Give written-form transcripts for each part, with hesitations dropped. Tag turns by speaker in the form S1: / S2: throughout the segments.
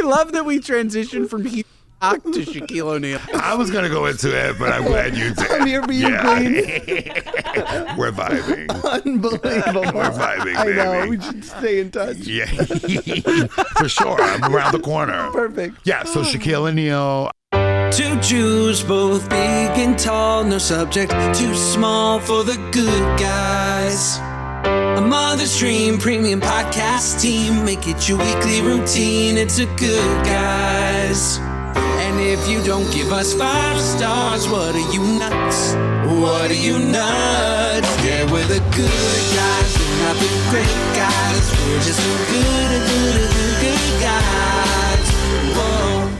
S1: I love that we transitioned from Shaq to Shaquille O'Neal.
S2: I was going to go into it, but I'm glad you did.
S3: I'm here for you, Queens.
S2: We're vibing.
S3: Unbelievable.
S2: We're vibing,
S3: I
S2: baby.
S3: know. We should stay in touch.
S2: Yeah. For sure. I'm around the corner.
S3: Perfect.
S2: Yeah, so Shaquille O'Neal.
S4: Two Jews, both big and tall, no subject too small for the good guys. A mother's dream, premium podcast team, make it your weekly routine. It's a good guys. And if you don't give us 5 stars, what are you nuts? What are you nuts? Yeah, we're the good guys, we're not the great guys. We're just the good guys. Whoa.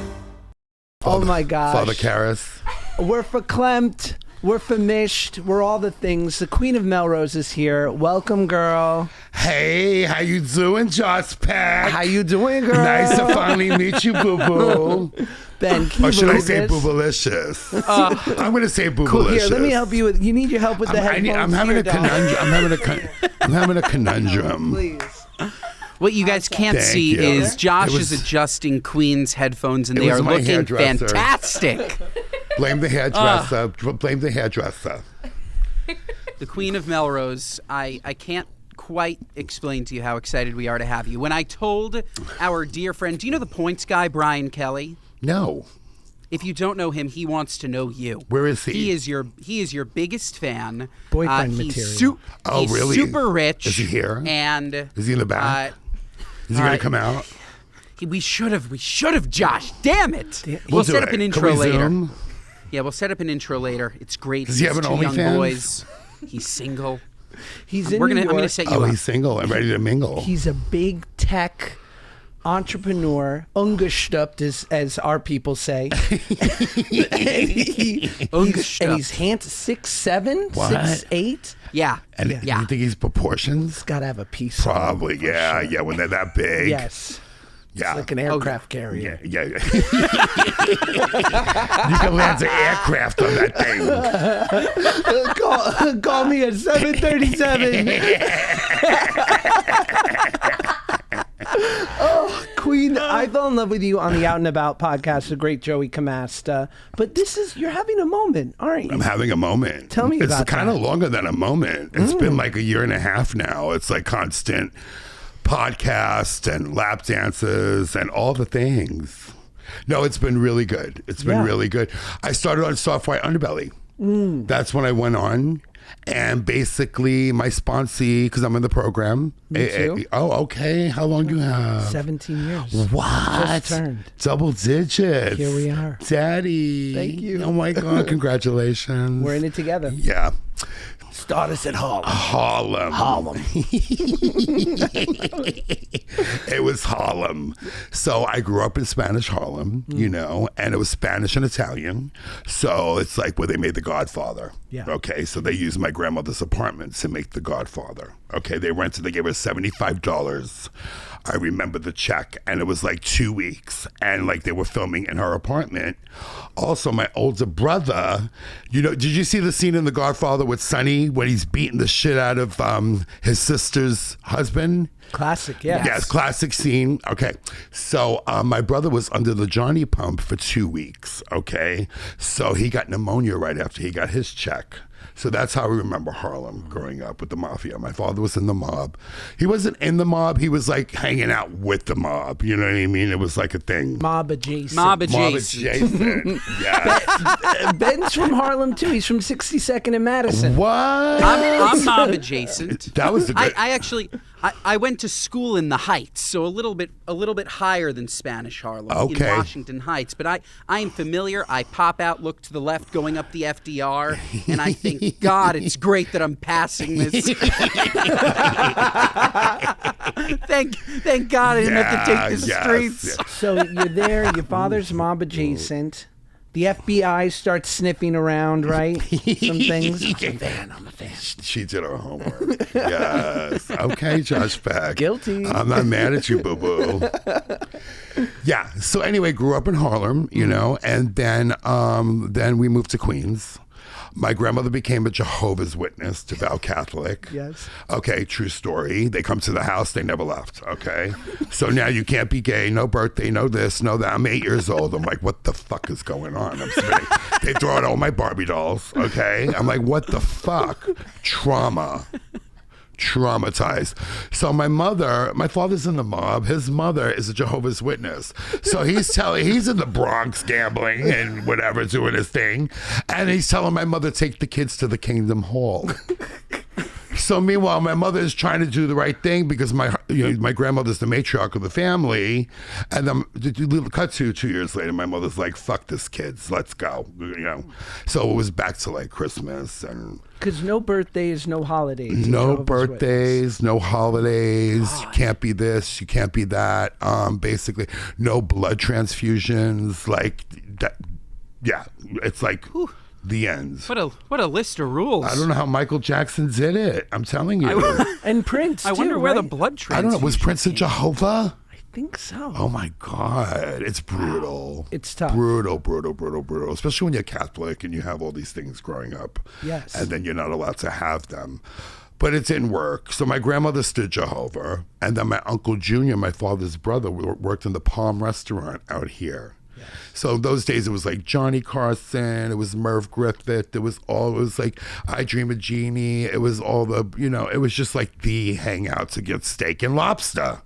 S3: Oh my gosh.
S2: Father Karras.
S3: We're verklempt. We're famished. We're all the things. The Queen of Melrose is here. Welcome, girl.
S2: Hey, how you doing, Josh Peck?
S3: How you doing, girl?
S2: Nice to finally meet you, boo-boo.
S3: Ben, can you
S2: Or should I
S3: believe
S2: say
S3: this?
S2: boobalicious? I'm going to say boobalicious.
S3: Cool. Here, let me help you with. You need your help with the headphones.
S2: I'm having
S3: here,
S2: a conundrum. I'm having a conundrum.
S3: Please.
S1: What you guys can't
S2: Thank
S1: see
S2: you.
S1: is Josh
S2: It was-
S1: is adjusting Queen's headphones, and
S2: It
S1: they
S2: was
S1: are
S2: my
S1: looking
S2: hairdresser.
S1: fantastic.
S2: Blame the hairdresser. Blame the hairdresser.
S1: The Queen of Melrose, I can't quite explain to you how excited we are to have you. When I told our dear friend, do you know the points guy, Brian Kelly?
S2: No.
S1: If you don't know him, he wants to know you.
S2: Where is he?
S1: He is your biggest fan.
S3: Boyfriend
S1: he's
S3: material.
S2: Oh,
S1: he's
S2: really?
S1: super rich.
S2: Is he here?
S1: And
S2: Is he in the back? Is he going to come out?
S1: we should have, Josh. Damn it.
S2: We'll
S1: We'll
S2: do
S1: set up
S2: it.
S1: an
S2: Can
S1: intro
S2: we
S1: later.
S2: Zoom?
S1: Yeah, we'll set up an intro later. It's great.
S2: Does he have
S1: These
S2: an
S1: two young
S2: OnlyFans?
S1: boys. He's single.
S3: He's in
S1: I'm
S3: New
S1: gonna
S3: York.
S1: set you
S2: Oh,
S1: up.
S2: he's single and ready to mingle.
S3: He's a big tech entrepreneur, ungestüpft, as our people say. And he's handsome, 6'7",
S2: What?
S3: 6'8".
S1: Yeah.
S2: And
S1: yeah.
S2: you think he's proportions?
S3: Got to have a piece.
S2: Probably,
S3: on him, for
S2: yeah.
S3: sure.
S2: Yeah, when they're that big.
S3: Yes.
S2: Yeah.
S3: It's like an aircraft carrier.
S2: Yeah. You can land an aircraft on that thing.
S3: Call me at 7:37. Oh, Queen, I fell in love with you on the Out and About podcast, the great Joey Camasta. But you're having a moment, aren't you?
S2: I'm having a moment.
S3: Tell me about
S2: It's kind of
S3: that.
S2: longer than a moment. It's been like a year and a half now. It's like constant podcast and lap dances and all the things. No, it's been really good. It's been
S3: Yeah.
S2: really good. I started on Soft White Underbelly. That's when I went on. And basically, my sponsee, because I'm in the program.
S3: Me too.
S2: Oh, okay. How long do you have?
S3: 17 years.
S2: What?
S3: Just turned.
S2: Double digits.
S3: Here we are.
S2: Daddy.
S3: Thank you.
S2: Oh my God. Congratulations.
S3: We're in it together.
S2: Yeah.
S3: Start us at
S2: Harlem. It was Harlem. So I grew up in Spanish Harlem, and it was Spanish and Italian. So it's like where they made The Godfather.
S3: Yeah.
S2: Okay. So they used my grandmother's apartment to make The Godfather. Okay. They gave her $75. I remember the check, and it was like 2 weeks, and like they were filming in her apartment. Also, my older brother, did you see the scene in The Godfather with Sonny when he's beating the shit out of his sister's husband?
S3: Classic, yes.
S2: Yes, classic scene. Okay. So my brother was under the Johnny pump for 2 weeks. Okay. So he got pneumonia right after he got his check. So that's how I remember Harlem growing up with the mafia. My father was in the mob. He wasn't in the mob. He was like hanging out with the mob. You know what I mean? It was like a thing.
S3: Mob adjacent.
S1: Mob
S2: Mob
S1: adjacent.
S2: adjacent. Yes.
S3: Ben's from Harlem too. He's from 62nd and Madison.
S2: What?
S1: I'm mob adjacent.
S2: That was the good.
S1: I actually went to school in the Heights, so a little bit higher than Spanish Harlem
S2: Okay.
S1: in Washington Heights. But I am familiar. I pop out, look to the left, going up the FDR, and I think, God, it's great that I'm passing this. Thank God I didn't have to take the streets.
S2: Yeah.
S3: So you're there. Your father's mob adjacent. The FBI starts sniffing around, right? Some things. I'm a fan.
S2: She did her homework. Yes. Okay, Josh Peck.
S3: Guilty.
S2: I'm not mad at you, boo-boo. Yeah. So anyway, grew up in Harlem, and then we moved to Queens. My grandmother became a Jehovah's Witness, devout Catholic.
S3: Yes.
S2: Okay, true story. They come to the house, they never left. Okay. So now you can't be gay, no birthday, no this, no that. I'm 8 years old. I'm like, what the fuck is going on? I'm spinning. They throw out all my Barbie dolls. Okay. I'm like, what the fuck? Traumatized. So my father's in the mob. His mother is a Jehovah's Witness. So he's in the Bronx gambling and whatever, doing his thing. And he's telling my mother, take the kids to the Kingdom Hall. So meanwhile, my mother is trying to do the right thing because my grandmother's the matriarch of the family. And then cut to 2 years later, my mother's like, fuck this kids, let's go. So it was back to like Christmas and...
S3: Because no birthdays, no holidays.
S2: No birthdays, no holidays. You can't be this, you can't be that. Basically, no blood transfusions. Like that. Yeah, it's like the end.
S1: What a list of rules.
S2: I don't know how Michael Jackson did it. I'm telling you.
S3: And Prince.
S1: I wonder
S3: too,
S1: where
S3: right?
S1: the blood transfusion.
S2: I don't know. Was Prince a Jehovah?
S3: I think so.
S2: Oh my God, it's brutal.
S3: It's tough.
S2: Brutal. Especially when you're Catholic and you have all these things growing up.
S3: Yes.
S2: And then you're not allowed to have them. But it didn't work. So my grandmother stood Jehovah. And then my Uncle Junior, my father's brother, worked in the Palm restaurant out here. Yes. So those days it was like Johnny Carson, it was Merv Griffith, it was like I Dream of Jeannie, it was all the, it was just like the hangout to get steak and lobster.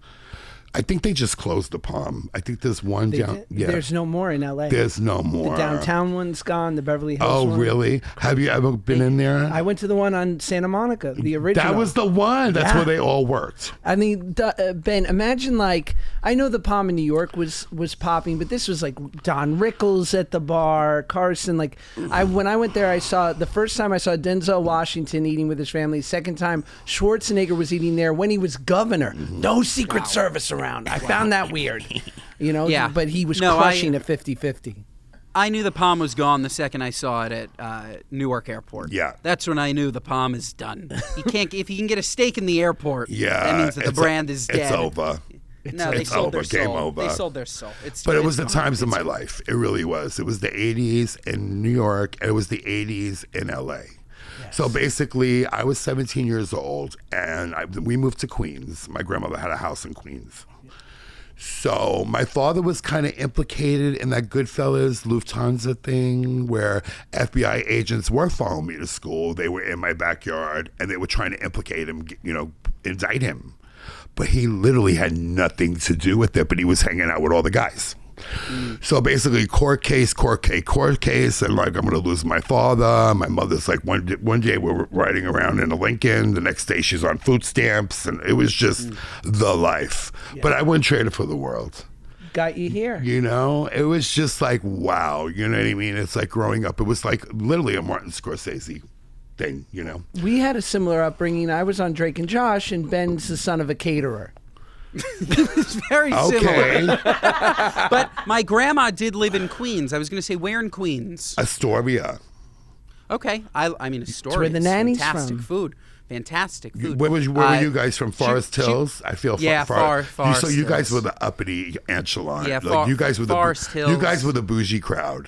S2: I think they just closed the Palm. I think there's one down. Yeah.
S3: There's no more in LA.
S2: There's no more.
S3: The downtown one's gone. The Beverly Hills
S2: Oh,
S3: one.
S2: really? Have you ever been in there?
S3: I went to the one on Santa Monica, the original.
S2: That was the one. That's where they all worked.
S3: I mean, Ben, imagine I know the Palm in New York was popping, but this was like Don Rickles at the bar, Carson. When I went there, the first time I saw Denzel Washington eating with his family. Second time, Schwarzenegger was eating there when he was governor. No Secret Service around. I found that weird,
S1: Yeah.
S3: But he was crushing at 50-50.
S1: I knew the Palm was gone the second I saw it at Newark Airport.
S2: Yeah.
S1: That's when I knew the Palm is done. If you can get a steak in the airport,
S2: yeah,
S1: that means that the brand is dead.
S2: It's over.
S1: They sold their soul.
S2: Game over.
S1: They sold their soul.
S2: But it was the times of my life. It really was. It was the 80s in New York, and it was the 80s in LA. Yes. So basically, I was 17 years old, and we moved to Queens. My grandmother had a house in Queens. So my father was kind of implicated in that Goodfellas Lufthansa thing where FBI agents were following me to school. They were in my backyard and they were trying to implicate him, indict him. But he literally had nothing to do with it, but he was hanging out with all the guys. So basically court case, and like I'm gonna lose my father. My mother's like one day we're riding around in a Lincoln, the next day she's on food stamps, and it was just the life. But I wouldn't trade it for the world.
S3: Got you here.
S2: It was just like wow, you know what I mean? It's like growing up, it was like literally a Martin Scorsese thing,
S3: We had a similar upbringing. I was on Drake and Josh, and Ben's the son of a caterer.
S1: It's very similar. But my grandma did live in Queens. I was going to say, where in Queens?
S2: Astoria.
S1: Okay. I mean, Astoria.
S3: It's where the nanny's
S1: fantastic
S3: from.
S1: food. Fantastic food.
S2: Where were you guys from? Forest Hills? I feel
S1: Forest
S2: So you guys
S1: Hills.
S2: were the uppity echelon.
S1: Yeah,
S2: you guys were
S1: Forest Hills.
S2: You guys were the bougie crowd.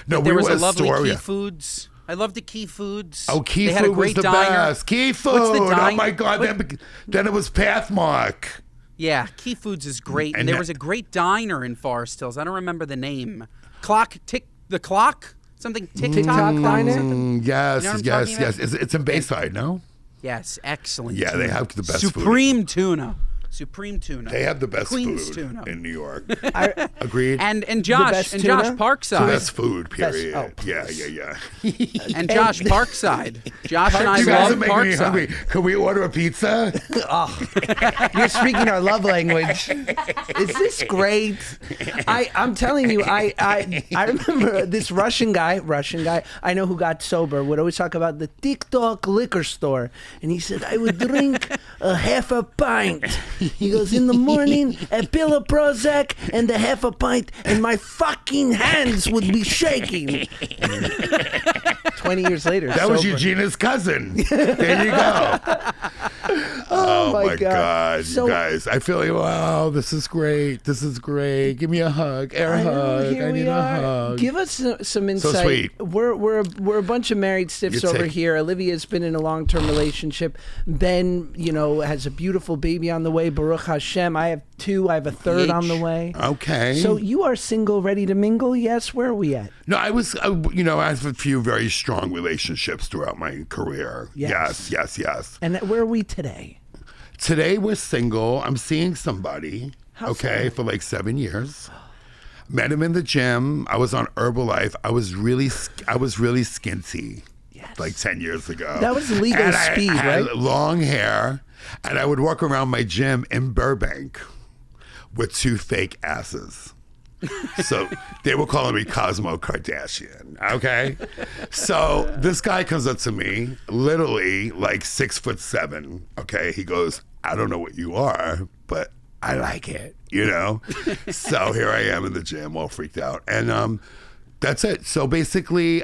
S2: No,
S1: there
S2: we
S1: was
S2: were
S1: a lovely
S2: Astoria.
S1: Key Foods. I loved the Key Foods.
S2: Oh, Key
S1: They had a
S2: Food was
S1: great
S2: the
S1: diner.
S2: best. Key Food.
S1: What's the
S2: Oh my God. Then it was Pathmark.
S1: Yeah, Key Foods is great.
S2: And
S1: And there was a great diner in Forest Hills. I don't remember the name. The Clock? Something
S3: TikTok
S1: Diner?
S2: Yes,
S1: You know what I'm
S2: yes,
S1: talking
S2: yes. It's in Bayside, no?
S1: Yes, excellent.
S2: Yeah, they
S1: tuna.
S2: have the best
S1: Supreme tuna. Supreme tuna.
S2: They have the best
S1: Queens
S2: food
S1: tuna.
S2: in New York. Agreed.
S1: And
S3: best
S1: Josh
S3: tuna?
S1: Parkside.
S2: Best food, period.
S3: Oh,
S2: yeah.
S1: And Josh Parkside. Josh and I
S2: You guys are
S1: love
S2: making me hungry.
S1: Parkside.
S2: Can we order a pizza?
S3: You're speaking our love language. Is this great? I'm telling you, I remember this Russian guy I know who got sober would always talk about the TikTok liquor store. And he said, I would drink a half a pint. He goes, in the morning, a pill of Prozac and a half a pint, and my fucking hands would be shaking. 20 years later,
S2: That was
S3: sober.
S2: Eugenia's cousin. There you go. Oh my
S3: God.
S2: God,
S3: So-
S2: you guys. I feel like, wow, this is great. This is great. Give me a hug. Air
S3: I know,
S2: hug.
S3: here
S2: I
S3: we
S2: need
S3: are.
S2: a hug.
S3: Give us some insight.
S2: sweet.
S3: We're a bunch of married stiffs
S2: You
S3: over
S2: take-
S3: here. Olivia's been in a long-term relationship. Ben, has a beautiful baby on the way. Baruch Hashem. I have 2. I have a 3rd on the way.
S2: Okay.
S3: So you are single, ready to mingle? Yes. Where are we at?
S2: No, I have a few very strong relationships throughout my career.
S3: Yes.
S2: Yes.
S3: And where are we today?
S2: Today we're single. I'm seeing somebody.
S3: How
S2: Okay, for like 7 years. Met him in the gym. I was on Herbalife. I was really skinty.
S3: Yes.
S2: Like 10 years ago.
S3: That was legal
S2: And
S3: speed,
S2: I had
S3: right?
S2: long hair, and I would walk around my gym in Burbank with 2 fake asses. So they were calling me Cosmo Kardashian. Okay. So this guy comes up to me, literally like 6'7". Okay. He goes, I don't know what you are, but I like it, So here I am in the gym all freaked out. And that's it. So basically,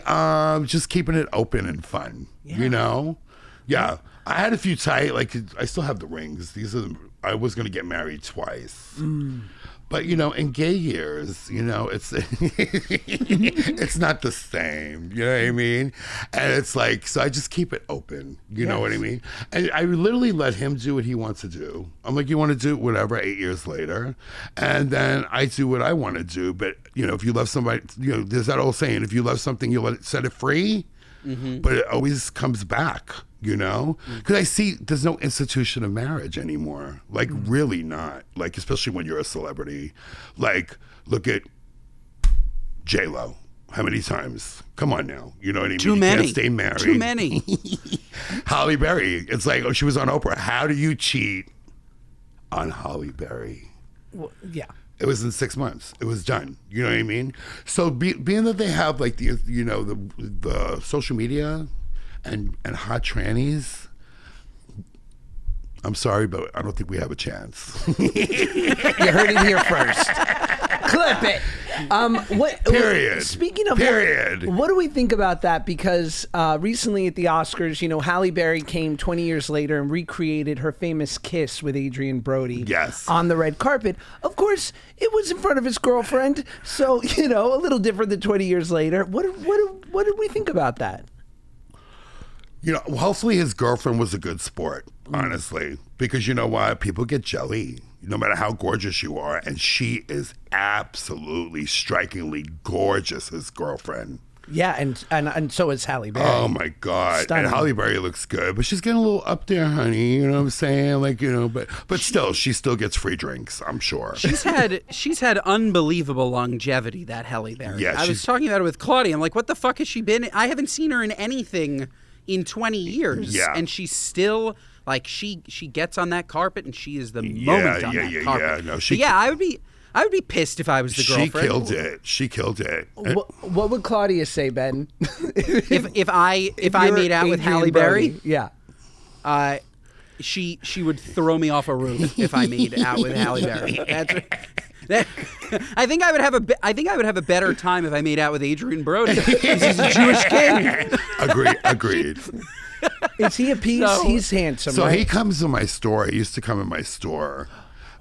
S2: just keeping it open and fun, Yeah. I had a few tight, like I still have the rings. I was going to get married twice. But in gay years, it's it's not the same. You know what I mean? And it's like, so I just keep it open. You know what I mean? And I literally let him do what he wants to do. I'm like, you want to do whatever 8 years later, and then I do what I want to do. But if you love somebody, there's that old saying: if you love something, you set it free. But it always comes back. Because I see there's no institution of marriage anymore. Like, really not. Like, especially when you're a celebrity. Like, look at J-Lo. How many times? Come on now. You know what I mean?
S1: Too
S2: You
S1: many.
S2: can't stay married.
S1: Too many.
S2: Halle Berry. It's like, she was on Oprah. How do you cheat on Halle Berry?
S3: Well, yeah.
S2: It was in 6 months. It was done. You know what I mean? So being that they have like the social media and hot trannies, I'm sorry, but I don't think we have a chance.
S3: You heard it here first. Clip it.
S2: Period.
S3: Speaking of
S2: Period.
S3: what do we think about that? Because recently at the Oscars, Halle Berry came 20 years later and recreated her famous kiss with Adrian Brody.
S2: Yes.
S3: On the red carpet. Of course, it was in front of his girlfriend, so a little different than 20 years later. What did we think about that?
S2: Hopefully his girlfriend was a good sport, honestly, because you know what? People get jelly, no matter how gorgeous you are, and she is absolutely strikingly gorgeous, his girlfriend.
S3: Yeah, and so is Halle Berry.
S2: Oh my God.
S3: Stunning.
S2: And Halle Berry looks good, but she's getting a little up there, honey. You know what I'm saying? Like, but still, she still gets free drinks, I'm sure.
S1: She's had unbelievable longevity, that Halle Berry.
S2: Yeah,
S1: I was talking about it with Claudia. I'm like, what the fuck has she been? I haven't seen her in anything in 20 years.
S2: Yeah.
S1: And she's still like she gets on that carpet and she is the moment on that carpet.
S2: No,
S1: But yeah, I would be pissed if I was the
S2: she
S1: girlfriend.
S2: She killed it.
S3: What would Claudia say, Ben?
S1: If I
S3: you're
S1: made out with
S3: Adrian
S1: Halle Berry,
S3: Brody, yeah.
S1: she would throw me off a roof if I made out with Halle Berry. I think I would have a better time if I made out with Adrian Brody. He's a Jewish king.
S2: Agreed.
S3: Is he a piece?
S1: So-
S3: He's handsome,
S2: So
S3: right?
S2: he comes to my store. He used to come in my store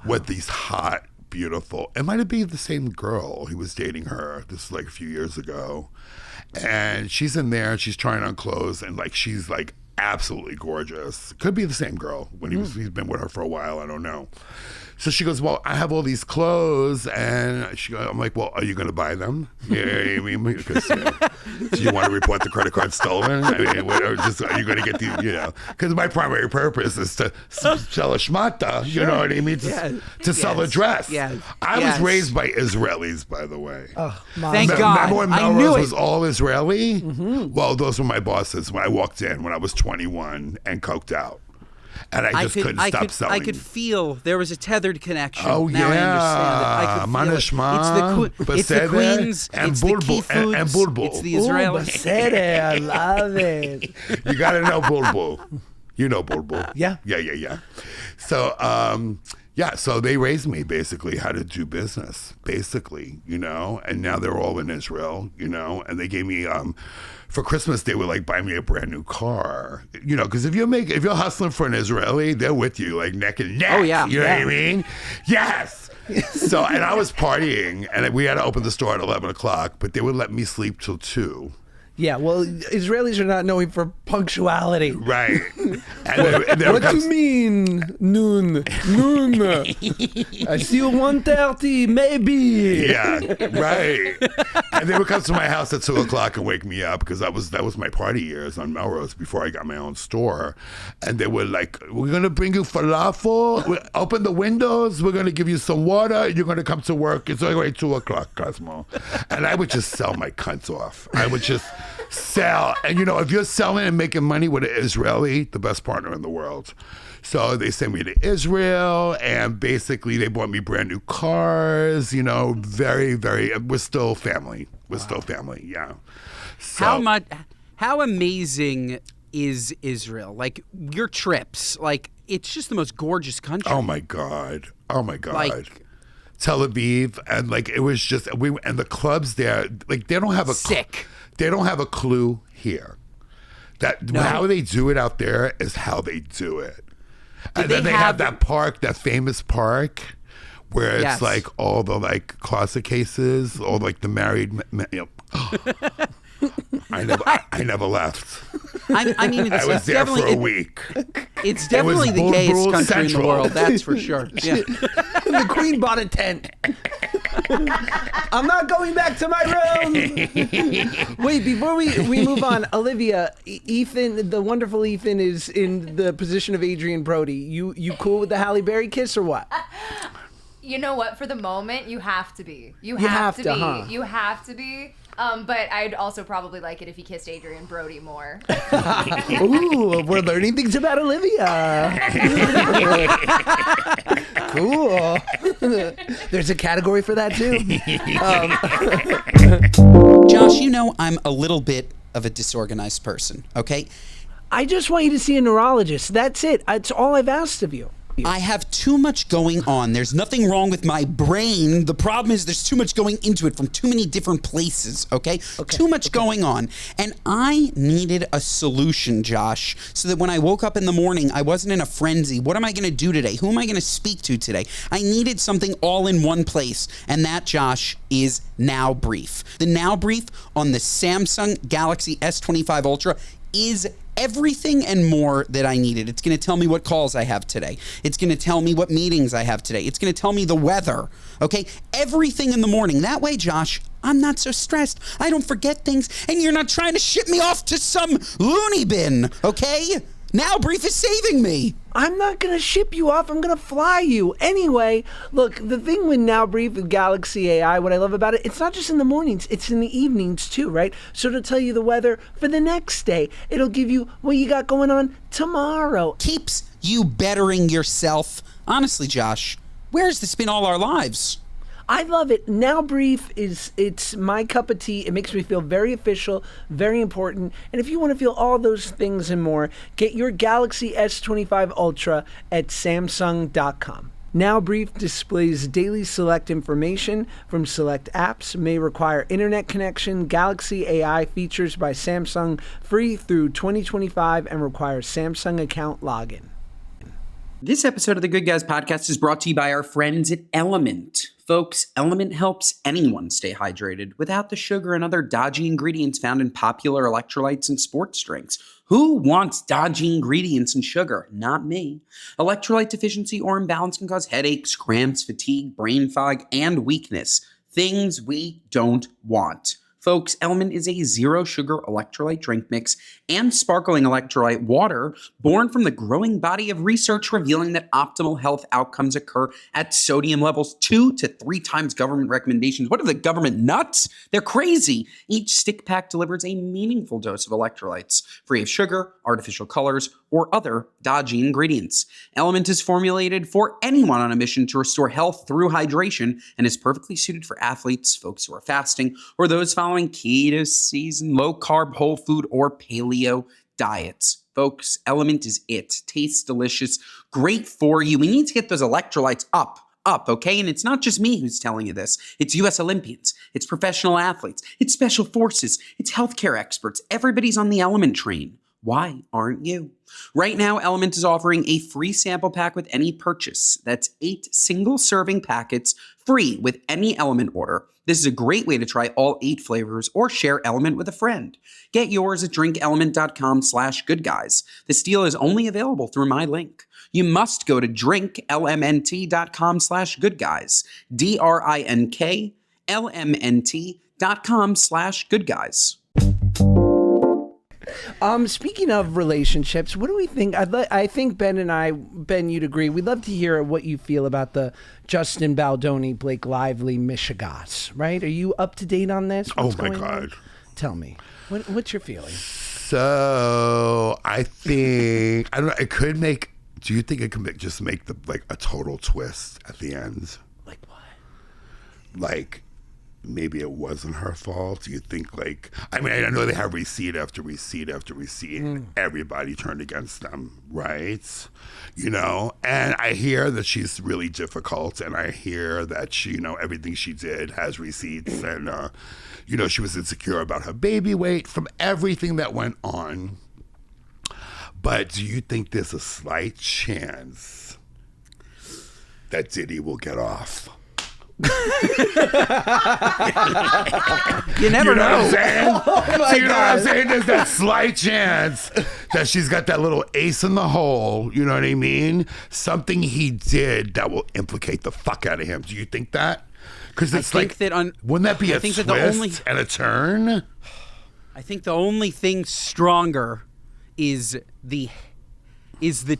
S2: with these hot, beautiful. It might have been the same girl. He was dating her. This is like a few years ago. And she's in there and she's trying on clothes and like she's like absolutely gorgeous. Could be the same girl when he's been with her for a while. I don't know. So she goes, well, I have all these clothes, and I'm like, well, are you going to buy them? Yeah, I mean, because do you want to report the credit card stolen? I mean, are you going to get these? Because my primary purpose is to sell a shmata. You know what I mean? To sell a dress.
S1: Yes.
S2: I was raised by Israelis, by the way.
S3: Oh, my
S1: Thank
S3: God.
S1: God.
S2: Remember when
S1: I
S2: Melrose
S1: knew it.
S2: was all Israeli? Well, those were my bosses when I walked in when I was 21 and coked out. And I just couldn't stop selling.
S1: I could feel there was a tethered connection.
S2: Oh,
S1: now I understand it. I could feel it. It's the Queens.
S2: and
S1: It's the key
S2: Bulbul, and
S1: foods.
S2: Bulbul.
S1: It's the
S3: Ooh,
S1: Israeli.
S3: Basere, I love it.
S2: You got to know Bulbul. You know Bulbul.
S3: Yeah.
S2: Yeah. So, Yeah, so they raised me basically how to do business, basically, and now they're all in Israel, and they gave me, for Christmas, they would like buy me a brand new car, because if you're hustling for an Israeli, they're with you like neck and neck.
S1: Oh, yeah.
S2: You know what I mean? Yes. So, and I was partying and we had to open the store at 11 o'clock, but they would let me sleep till 2.
S3: Yeah, well, Israelis are not known for punctuality.
S2: Right.
S3: What do you mean, noon? I see you 1:30, maybe.
S2: Yeah, right. And they would come to my house at 2 o'clock and wake me up because that was my party years on Melrose before I got my own store. And they were like, we're going to bring you falafel. Open the windows. We're going to give you some water. You're going to come to work. It's already 2 o'clock, Cosmo. And I would just sell my cunts off. I would just sell. And if you're selling and making money with an Israeli, the best partner in the world. So they sent me to Israel and basically they bought me brand new cars, very, very, we're still family. We're still family. Yeah. So,
S1: how amazing is Israel? Like your trips, like it's just the most gorgeous country.
S2: Oh my God.
S1: Like,
S2: Tel Aviv. And like, it was just, and the clubs there, like they don't have a
S1: sick.
S2: They don't have a clue here. How they do it out there is how they do it. And then they have that park, that famous park, where it's like all the like closet cases, all like the married. I never left.
S1: I mean,
S2: I was there for a week.
S1: It's definitely the gayest country
S2: Central.
S1: in the world. That's for sure. Yeah.
S3: The Queen bought a tent. I'm not going back to my room. Wait, before we move on, Olivia, Ethan, the wonderful Ethan, is in the position of Adrian Brody. You cool with the Halle-Berry kiss or what?
S5: You know what? For the moment, you have to be. You
S3: have
S5: have
S3: to,
S5: be.
S3: huh?
S5: You have to be. But I'd also probably like it if he kissed Adrian Brody more.
S3: Ooh, we're learning things about Olivia. Cool. There's a category for that too.
S1: Josh, I'm a little bit of a disorganized person, okay?
S3: I just want you to see a neurologist. That's it. It's all I've asked of you.
S1: I have too much going on. There's nothing wrong with my brain. The problem is there's too much going into it from too many different places, okay? Too much going on. And I needed a solution, Josh, so that when I woke up in the morning, I wasn't in a frenzy. What am I going to do today? Who am I going to speak to today? I needed something all in one place. And that, Josh, is Now Brief. The Now Brief on the Samsung Galaxy S25 Ultra is everything and more that I needed. It's going to tell me what calls I have today. It's going to tell me what meetings I have today. It's going to tell me the weather, okay? Everything in the morning. That way, Josh, I'm not so stressed. I don't forget things, and you're not trying to ship me off to some loony bin, okay? Now Brief is saving me.
S3: I'm not going to ship you off. I'm going to fly you. Anyway, look, the thing with Now Brief with Galaxy AI, what I love about it, it's not just in the mornings, it's in the evenings too, right? So it'll tell you the weather for the next day. It'll give you what you got going on tomorrow.
S1: Keeps you bettering yourself. Honestly, Josh, where's this been all our lives?
S3: I love it. Now Brief it's my cup of tea. It makes me feel very official, very important. And if you want to feel all those things and more, get your Galaxy S25 Ultra at Samsung.com. Now Brief displays daily select information from select apps, may require internet connection, Galaxy AI features by Samsung, free through 2025, and requires Samsung account login.
S1: This episode of the Good Guys podcast is brought to you by our friends at Element. Folks, Element helps anyone stay hydrated without the sugar and other dodgy ingredients found in popular electrolytes and sports drinks. Who wants dodgy ingredients and sugar? Not me. Electrolyte deficiency or imbalance can cause headaches, cramps, fatigue, brain fog, and weakness. Things we don't want. Folks, Element is a zero-sugar electrolyte drink mix and sparkling electrolyte water born from the growing body of research revealing that optimal health outcomes occur at sodium levels 2 to 3 times government recommendations. What are the government nuts? They're crazy. Each stick pack delivers a meaningful dose of electrolytes, free of sugar, artificial colors, or other dodgy ingredients. Element is formulated for anyone on a mission to restore health through hydration and is perfectly suited for athletes, folks who are fasting, or those following keto season, low-carb, whole food, or paleo diets. Folks, Element is it. Tastes delicious, great for you. We need to get those electrolytes up, okay? And it's not just me who's telling you this. It's U.S. Olympians. It's professional athletes. It's special forces. It's healthcare experts. Everybody's on the Element train. Why aren't you? Right now, Element is offering a free sample pack with any purchase. That's 8 single-serving packets free with any Element order. This is a great way to try all 8 flavors or share Element with a friend. Get yours at drinkelement.com/goodguys. This deal is only available through my link. You must go to drinklmnt.com/goodguys. drinklmnt.com/goodguys.
S3: Speaking of relationships, what do we think? I think Ben, you'd agree. We'd love to hear what you feel about the Justin Baldoni, Blake Lively, Michigas, right? Are you up to date on this? What's
S2: oh my
S3: going
S2: God.
S3: on? Tell me. What's your feeling?
S2: So I think, I don't know, it could make, do you think it can just make a total twist at the end?
S3: Like what?
S2: Like, maybe it wasn't her fault. Do you think I know they have receipt after receipt after receipt. Everybody turned against them, right? And I hear that she's really difficult, and I hear that she, everything she did has receipts, and, she was insecure about her baby weight from everything that went on. But do you think there's a slight chance that Diddy will get off?
S1: You never know.
S2: What I'm saying? So you know what I'm saying? There's that slight chance that she's got that little ace in the hole. You know what I mean? Something he did that will implicate the fuck out of him. Do you think that? Because it's wouldn't that be a twist and a turn?
S1: I think the only thing stronger is the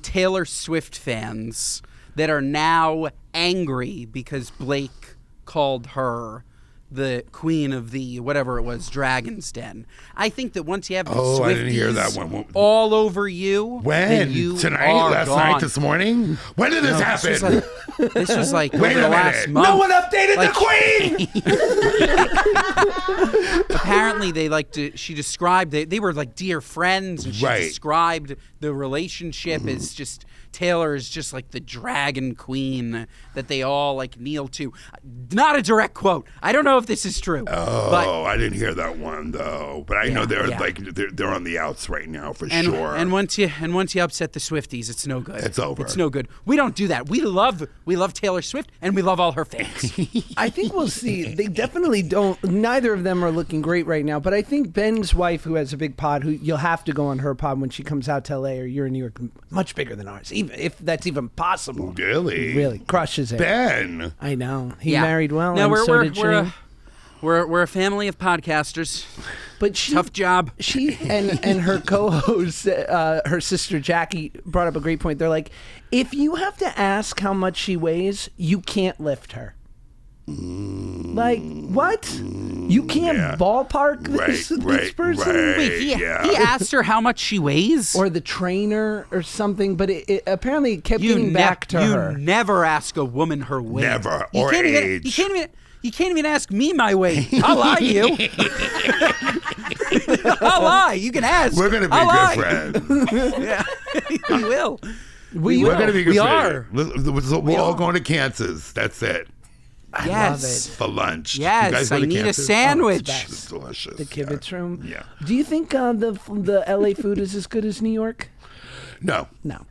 S1: Taylor Swift fans that are now angry because Blake called her the queen of the whatever it was, Dragon's Den. I think that once you have the Swifties
S2: I didn't hear that one.
S1: all over you,
S2: when
S1: you
S2: tonight, last night, this morning. When did this happen?
S1: This was like
S2: Wait
S1: over the
S2: a
S1: last
S2: minute.
S1: month.
S3: No one updated the queen.
S1: Apparently, she described they were like dear friends, and she
S2: Right.
S1: described the relationship as just. Taylor is just like the dragon queen that they all kneel to. Not a direct quote. I don't know if this is true.
S2: Oh, I didn't hear that one though. But I know they're they're on the outs right now for sure.
S1: And once you upset the Swifties, it's no good.
S2: It's over.
S1: It's no good. We don't do that. We love Taylor Swift, and we love all her fans.
S3: I think we'll see. They definitely don't. Neither of them are looking great right now. But I think Ben's wife, who has a big pod, who you'll have to go on her pod when she comes out to LA, or you're in New York, much bigger than ours. If that's even possible.
S2: Really
S3: crushes it.
S2: Ben.
S3: I know. He married well.
S1: No,
S3: and so did she.
S1: We're a family of podcasters.
S3: But she,
S1: tough job.
S3: She and her co-host, her sister Jackie, brought up a great point. They're like, if you have to ask how much she weighs, you can't lift her. Like what? You can't ballpark this person?
S1: Wait, he asked her how much she weighs,
S3: or the trainer, or something. But it apparently kept getting back to her.
S1: You never ask a woman her weight.
S2: Never.
S1: You
S2: or
S1: can't
S2: age.
S1: You can't even ask me my weight. I'll lie to you. I'll lie. You can ask.
S2: We're gonna be good friends.
S1: Yeah, we will.
S2: We're gonna be good friends. We're all
S3: are.
S2: going to Kansas. That's it.
S3: I
S1: Yes.
S3: love it.
S2: For lunch.
S1: Yes,
S2: You guys go
S1: I
S2: to
S1: need
S2: Kansas?
S1: a sandwich.
S3: best.
S2: It's delicious.
S3: The kibitz room.
S2: Yeah.
S3: Do you think the LA food is as good as New York?
S2: No.
S3: No.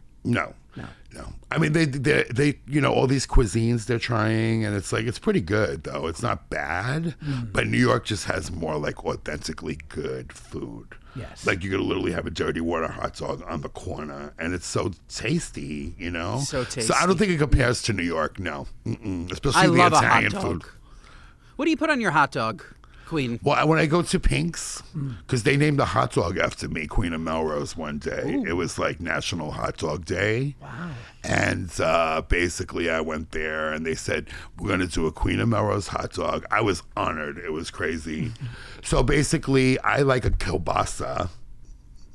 S2: I mean, they all these cuisines they're trying, and it's pretty good though. It's not bad, but New York just has more authentically good food.
S3: Yes.
S2: Like you could literally have a dirty water hot dog on the corner, and it's so tasty,
S1: So tasty.
S2: So I don't think it compares to New York. No, especially
S1: I
S2: the
S1: love
S2: Italian
S1: a hot dog.
S2: food.
S1: What do you put on your hot dog, Queen?
S2: Well, when I go to Pink's, because they named the hot dog after me, Queen of Melrose, one day. It was National Hot Dog Day. Wow. And basically I went there and they said, we're going to do a Queen of Melrose hot dog. I was honored. It was crazy. So basically I like a kielbasa.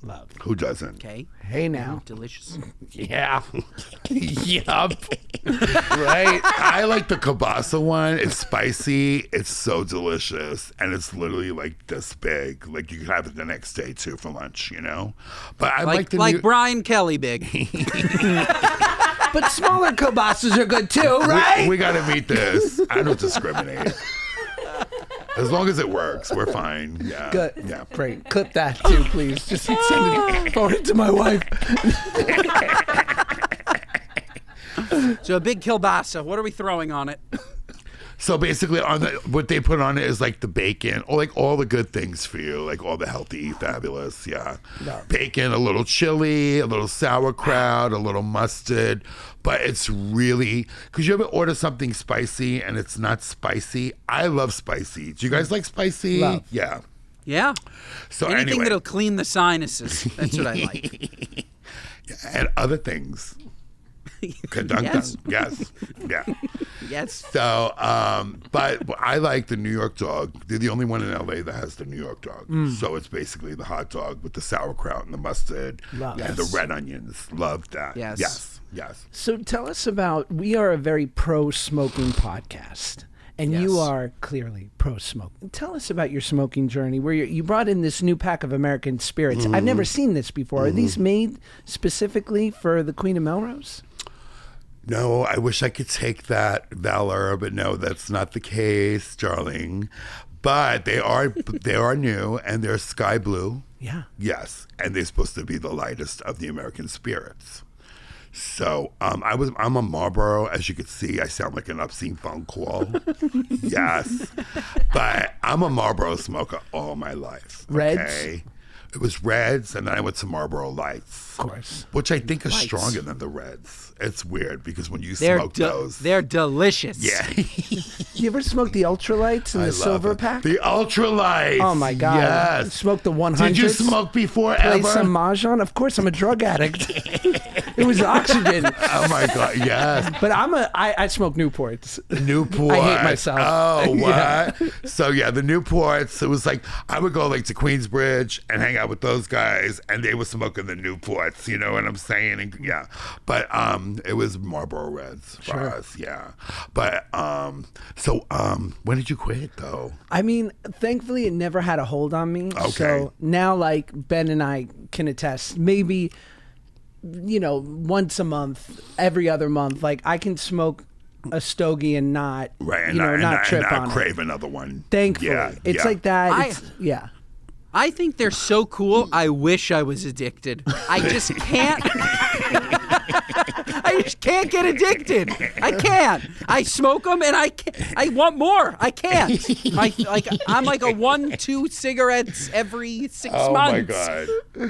S3: Love.
S2: Who doesn't?
S1: Okay.
S3: Hey now.
S1: Delicious.
S3: Yeah. Yup. Right?
S2: I like the kielbasa one. It's spicy. It's so delicious. And it's literally like this big. Like you can have it the next day too for lunch, you know? But I like the new...
S1: Brian Kelly big.
S3: But smaller kielbasas are good too, right?
S2: We got to meet this. I don't discriminate. As long as it works, we're fine. Yeah.
S3: Good.
S2: Yeah.
S3: Great. Clip that too, please. Just send it, forward it to my wife.
S1: So a big kielbasa. What are we throwing on it?
S2: So basically, what they put on it is like the bacon, or like all the good things for you, like all the healthy, fabulous, yeah.
S3: No.
S2: Bacon, a little chili, a little sauerkraut, a little mustard. But it's really, because you ever order something spicy and it's not spicy? I love spicy. Do you guys like spicy?
S3: Love.
S2: Yeah.
S1: Yeah.
S2: So
S1: Anything
S2: anyway.
S1: that'll clean the sinuses. That's what I like.
S2: And other things. Ka-dunk-dunk.
S1: Yes.
S2: Yes. Yeah.
S1: Yes.
S2: So, but I like the New York dog. They're the only one in LA that has the New York dog. So it's basically the hot dog with the sauerkraut and the mustard
S3: Love.
S2: and the red onions. Love that.
S1: Yes.
S2: Yes. Yes.
S3: So tell us about, we are a very pro-smoking podcast. And you
S1: Yes.
S3: are clearly pro-smoking. Tell us about your smoking journey, where you brought in this new pack of American spirits. I've never seen this before. Are these made specifically for the Queen of Melrose?
S2: No, I wish I could take that valor, but no, that's not the case, darling. But they are new, and they're sky blue.
S3: Yeah.
S2: Yes, and they're supposed to be the lightest of the American spirits. So I'm a Marlboro, as you can see. I sound like an obscene phone call. Yes, but I'm a Marlboro smoker all my life.
S3: Reds?
S2: Okay? It was Reds, and then I went to Marlboro Lights.
S3: Of course.
S2: Which I think is
S1: Lights.
S2: stronger than the Reds. It's weird because when you
S1: They're
S2: smoke those,
S1: they're delicious.
S2: yeah,
S3: You ever smoke the ultralights in
S2: I
S3: the
S2: love
S3: silver
S2: it.
S3: pack?
S2: The ultralights.
S3: Oh my God.
S2: Yes.
S3: Smoke the 100s.
S2: Did you smoke before
S3: Play
S2: ever?
S3: some Mahjong? Of course, I'm a drug addict. It was oxygen.
S2: Oh my God. Yes.
S3: But I smoke Newports.
S2: Newport.
S3: I hate myself.
S2: Oh, what?
S3: Yeah.
S2: So yeah, the Newports. It was like I would go like to Queensbridge and hang out with those guys, and they were smoking the Newports. You know what I'm saying? And, yeah, but it was Marlboro Reds for us. Yeah, but when did you quit though?
S3: I mean, thankfully, it never had a hold on me.
S2: Okay.
S3: So now, like, Ben and I can attest, maybe, once a month, every other month, like, I can smoke a stogie and not,
S2: Right, and
S3: not trip
S2: and
S3: on
S2: not
S3: it.
S2: crave another one.
S3: Thankfully.
S2: Yeah,
S3: It's
S2: yeah.
S3: like that. Yeah.
S1: I think they're so cool. I wish I was addicted. I just can't. I just can't get addicted. I can't. I smoke them and I want more. I can't. I'm like a 1-2 cigarettes every 6 months.
S2: Oh my God.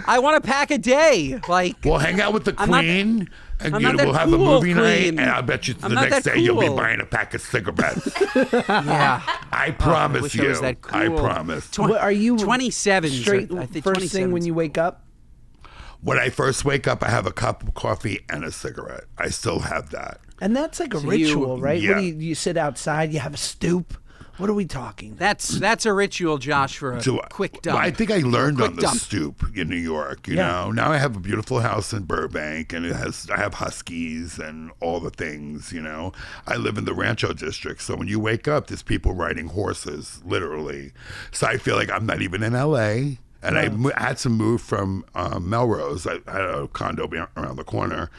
S1: I want a pack a day. Like,
S2: We'll hang out with the
S1: I'm not-
S2: Queen, and
S1: I'm not
S2: we'll
S1: that
S2: have a
S1: cool,
S2: movie night,
S1: Queen.
S2: and I bet you
S1: I'm
S2: the
S1: not
S2: next
S1: that
S2: day you'll be
S1: cool.
S2: buying a pack of cigarettes.
S1: yeah.
S2: I promise
S1: wish I
S2: you.
S1: was that
S2: I
S1: cool.
S2: promise.
S3: What are you
S1: 27
S3: straight
S1: I think
S3: first thing when
S1: 27's
S3: you wake up?
S2: When I first wake up, I have a cup of coffee and a cigarette. I still have that.
S3: And that's like a
S1: So you-
S3: ritual, right?
S2: Yeah.
S3: What do you sit outside, you have a stoop? What are we talking?
S1: That's a ritual, Josh, for a quick dump.
S2: Well, I think I learned
S1: Quick
S2: on the
S1: dump.
S2: stoop in New York. You
S3: Yeah.
S2: know, now I have a beautiful house in Burbank, and I have huskies and all the things. You know, I live in the Rancho district, so when you wake up, there's people riding horses, literally. So I feel like I'm not even in LA. And I had to move from Melrose. I had a condo around the corner.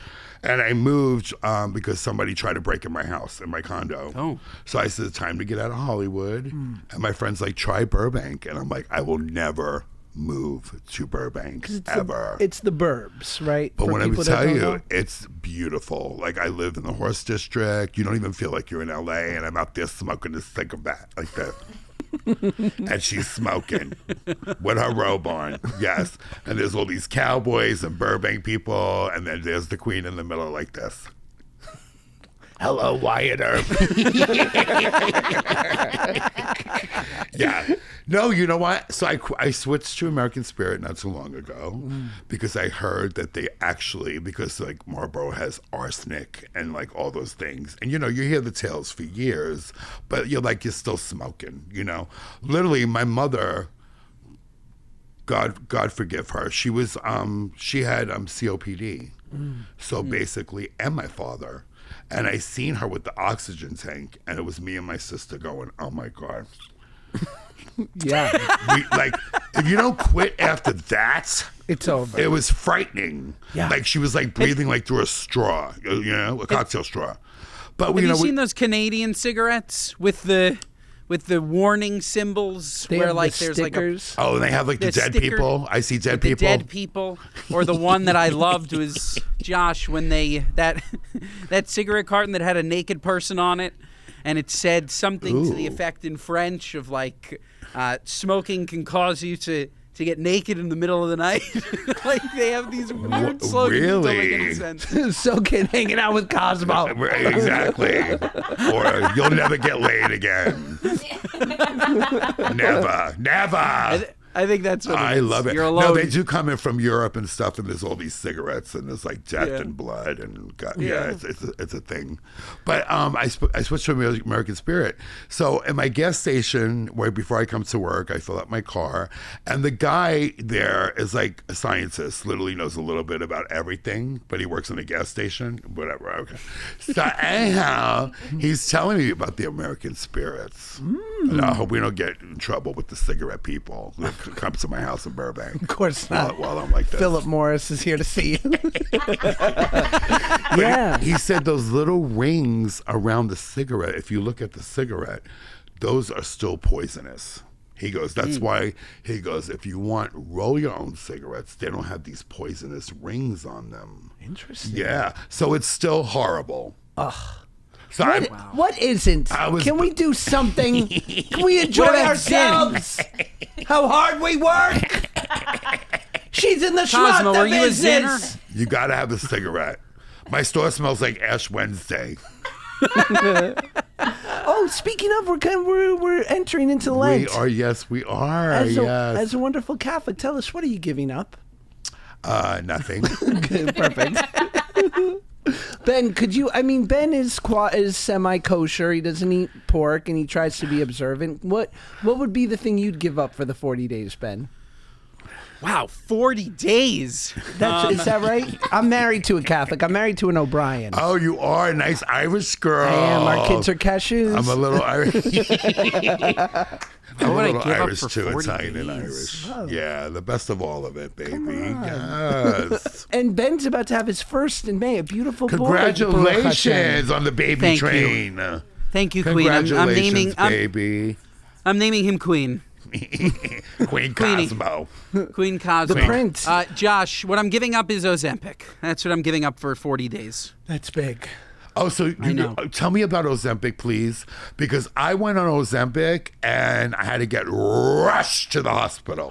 S2: And I moved because somebody tried to break in my house, in my condo.
S1: Oh.
S2: So I said, it's time to get out of Hollywood. And my friend's like, try Burbank. And I'm like, I will never move to Burbank, ever.
S3: It's the Burbs, right?
S2: But
S3: For
S2: when I
S3: people
S2: would
S3: that
S2: tell
S3: don't
S2: you,
S3: know?
S2: it's beautiful. Like, I live in the horse district. You don't even feel like you're in LA. And I'm out there smoking a cigarette like that. And she's smoking with her robe on, yes. And there's all these cowboys and Burbank people, and then there's the Queen in the middle like this. Hello, Wyatt Earp. Yeah. No, you know what? So I switched to American Spirit not too long ago because I heard that they actually, because like Marlboro has arsenic and like all those things. And you know, you hear the tales for years, but you're still smoking, you know. Literally, my mother God forgive her. She was she had COPD. So basically, and my father. And I seen her with the oxygen tank, and it was me and my sister going, "Oh my God."
S3: Yeah.
S2: If you don't quit after that,
S3: It's over.
S2: it was frightening.
S3: Yeah.
S2: Like she was like breathing like through a straw, a cocktail straw. But
S1: Have you seen those Canadian cigarettes with the warning symbols
S3: They
S1: where
S3: have
S1: like
S3: the
S1: there's
S3: stickers.
S2: Oh, and they have like the
S1: the
S2: dead
S1: sticker-
S2: people. I see dead
S1: the
S2: people.
S1: dead people, or the one that I loved was Josh when that cigarette carton that had a naked person on it, and it said something to the
S2: Ooh.
S1: effect in French of like smoking can cause you to get naked in the middle of the night. Like they have these weird slogans that don't make any
S2: Really?
S1: sense.
S3: So kid hanging out with Cosmo.
S2: Exactly. Or you'll never get laid again. Never.
S1: I think that's what
S2: I
S1: it is.
S2: love it.
S1: You're alone.
S2: No, they do come in from Europe and stuff, and there's all these cigarettes, and there's like death
S1: Yeah.
S2: and blood, and God,
S1: Yeah.
S2: it's a thing. But I switched to American Spirit. So in my gas station, right before I come to work, I fill up my car, and the guy there is like a scientist, literally knows a little bit about everything, but he works in a gas station, whatever. Okay. So anyhow, he's telling me about the American Spirits. And I hope we don't get in trouble with the cigarette people that come to my house in Burbank.
S3: Of course not.
S2: While I'm like this.
S3: Philip Morris is here to see you. Yeah.
S2: He said those little rings around the cigarette, if you look at the cigarette, those are still poisonous. He goes, that's why, he goes, if you want, roll your own cigarettes. They don't have these poisonous rings on them.
S3: Interesting.
S2: Yeah. So it's still horrible.
S3: Ugh.
S2: So
S3: What isn't? Can we do something? Can we enjoy
S1: What about
S3: ourselves? How hard we work? She's in the
S1: Cosmo,
S3: schmuck
S1: are you a
S3: business.
S2: you got to have a cigarette. My store smells like Ash Wednesday.
S3: Oh, speaking of, we're entering into Lent.
S2: We are, yes, we are.
S3: As
S2: yes.
S3: a wonderful Catholic, tell us, what are you giving up?
S2: Nothing.
S3: Perfect. Ben, Ben is semi-kosher. He doesn't eat pork, and he tries to be observant. What would be the thing you'd give up for the 40 days, Ben?
S1: Wow, 40 days.
S3: Is that right? I'm married to a Catholic. I'm married to an O'Brien.
S2: Oh, you are a nice Irish girl.
S3: I am. Our kids are cashews.
S2: I'm a little Irish. I'm a
S1: would I
S2: little
S1: give up
S2: Irish
S1: for
S2: too,
S1: 40
S2: Italian and
S1: days?
S2: Irish. Yeah, the best of all of it, baby. Yes.
S3: And Ben's about to have his first in May. A beautiful boy.
S2: Congratulations on the baby
S1: Thank you.
S2: train.
S1: Thank you, Queen.
S2: Congratulations, baby.
S1: I'm naming him Queen.
S2: Queen Cosmo.
S1: Queen Cosmo.
S3: The prince.
S1: Josh, what I'm giving up is Ozempic. That's what I'm giving up for 40 days.
S3: That's big.
S2: Oh, so tell me about Ozempic, please, because I went on Ozempic and I had to get rushed to the hospital.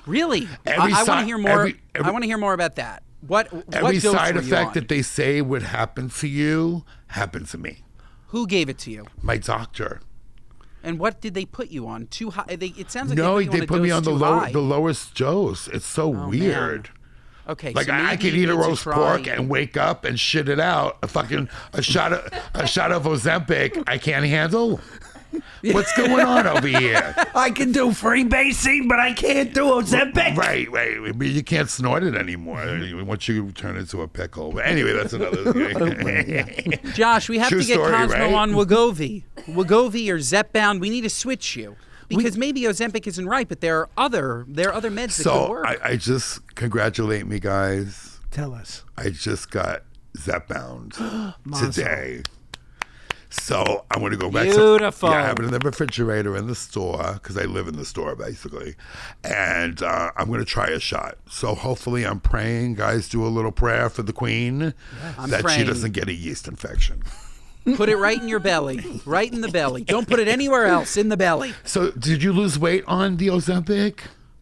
S1: Really?
S2: Every
S1: I want to
S2: side-
S1: hear more.
S2: every-
S1: I want to hear more about that. What
S2: Every
S1: dose
S2: side
S1: were you
S2: effect
S1: on?
S2: that they say would happen to you happened to me.
S1: Who gave it to you?
S2: My doctor.
S1: And what did they put you on? Too high? It sounds like
S2: No,
S1: they
S2: put me on the
S1: high.
S2: lowest dose. It's so weird.
S1: Man. Okay,
S2: Like
S1: so
S2: I
S1: maybe
S2: could
S1: you
S2: eat a
S1: need to
S2: roast
S1: try-
S2: pork and wake up and shit it out. A shot of Ozempic I can't handle. What's going on over here?
S3: I can do freebasing, but I can't do Ozempic.
S2: Right. But you can't snort it anymore once you turn into a pickle. But anyway, that's another thing.
S1: Josh, we have
S2: True
S1: to get
S2: story,
S1: Cosmo
S2: right?
S1: on Wegovy or Zepbound. We need to switch you because maybe Ozempic isn't right, but there are other meds that could
S2: So
S1: work.
S2: I just congratulate me, guys.
S3: Tell us.
S2: I just got Zepbound today. So I'm going to go back.
S1: Beautiful.
S2: Yeah, I have it in the refrigerator in the store because I live in the store basically. And I'm going to try a shot. So hopefully I'm praying. Guys, do a little prayer for the queen
S1: I'm
S2: that she
S1: praying.
S2: doesn't get a yeast infection.
S1: Put it right in your belly. Right in the belly. Don't put it anywhere else. In the belly.
S2: So did you lose weight on the Ozempic?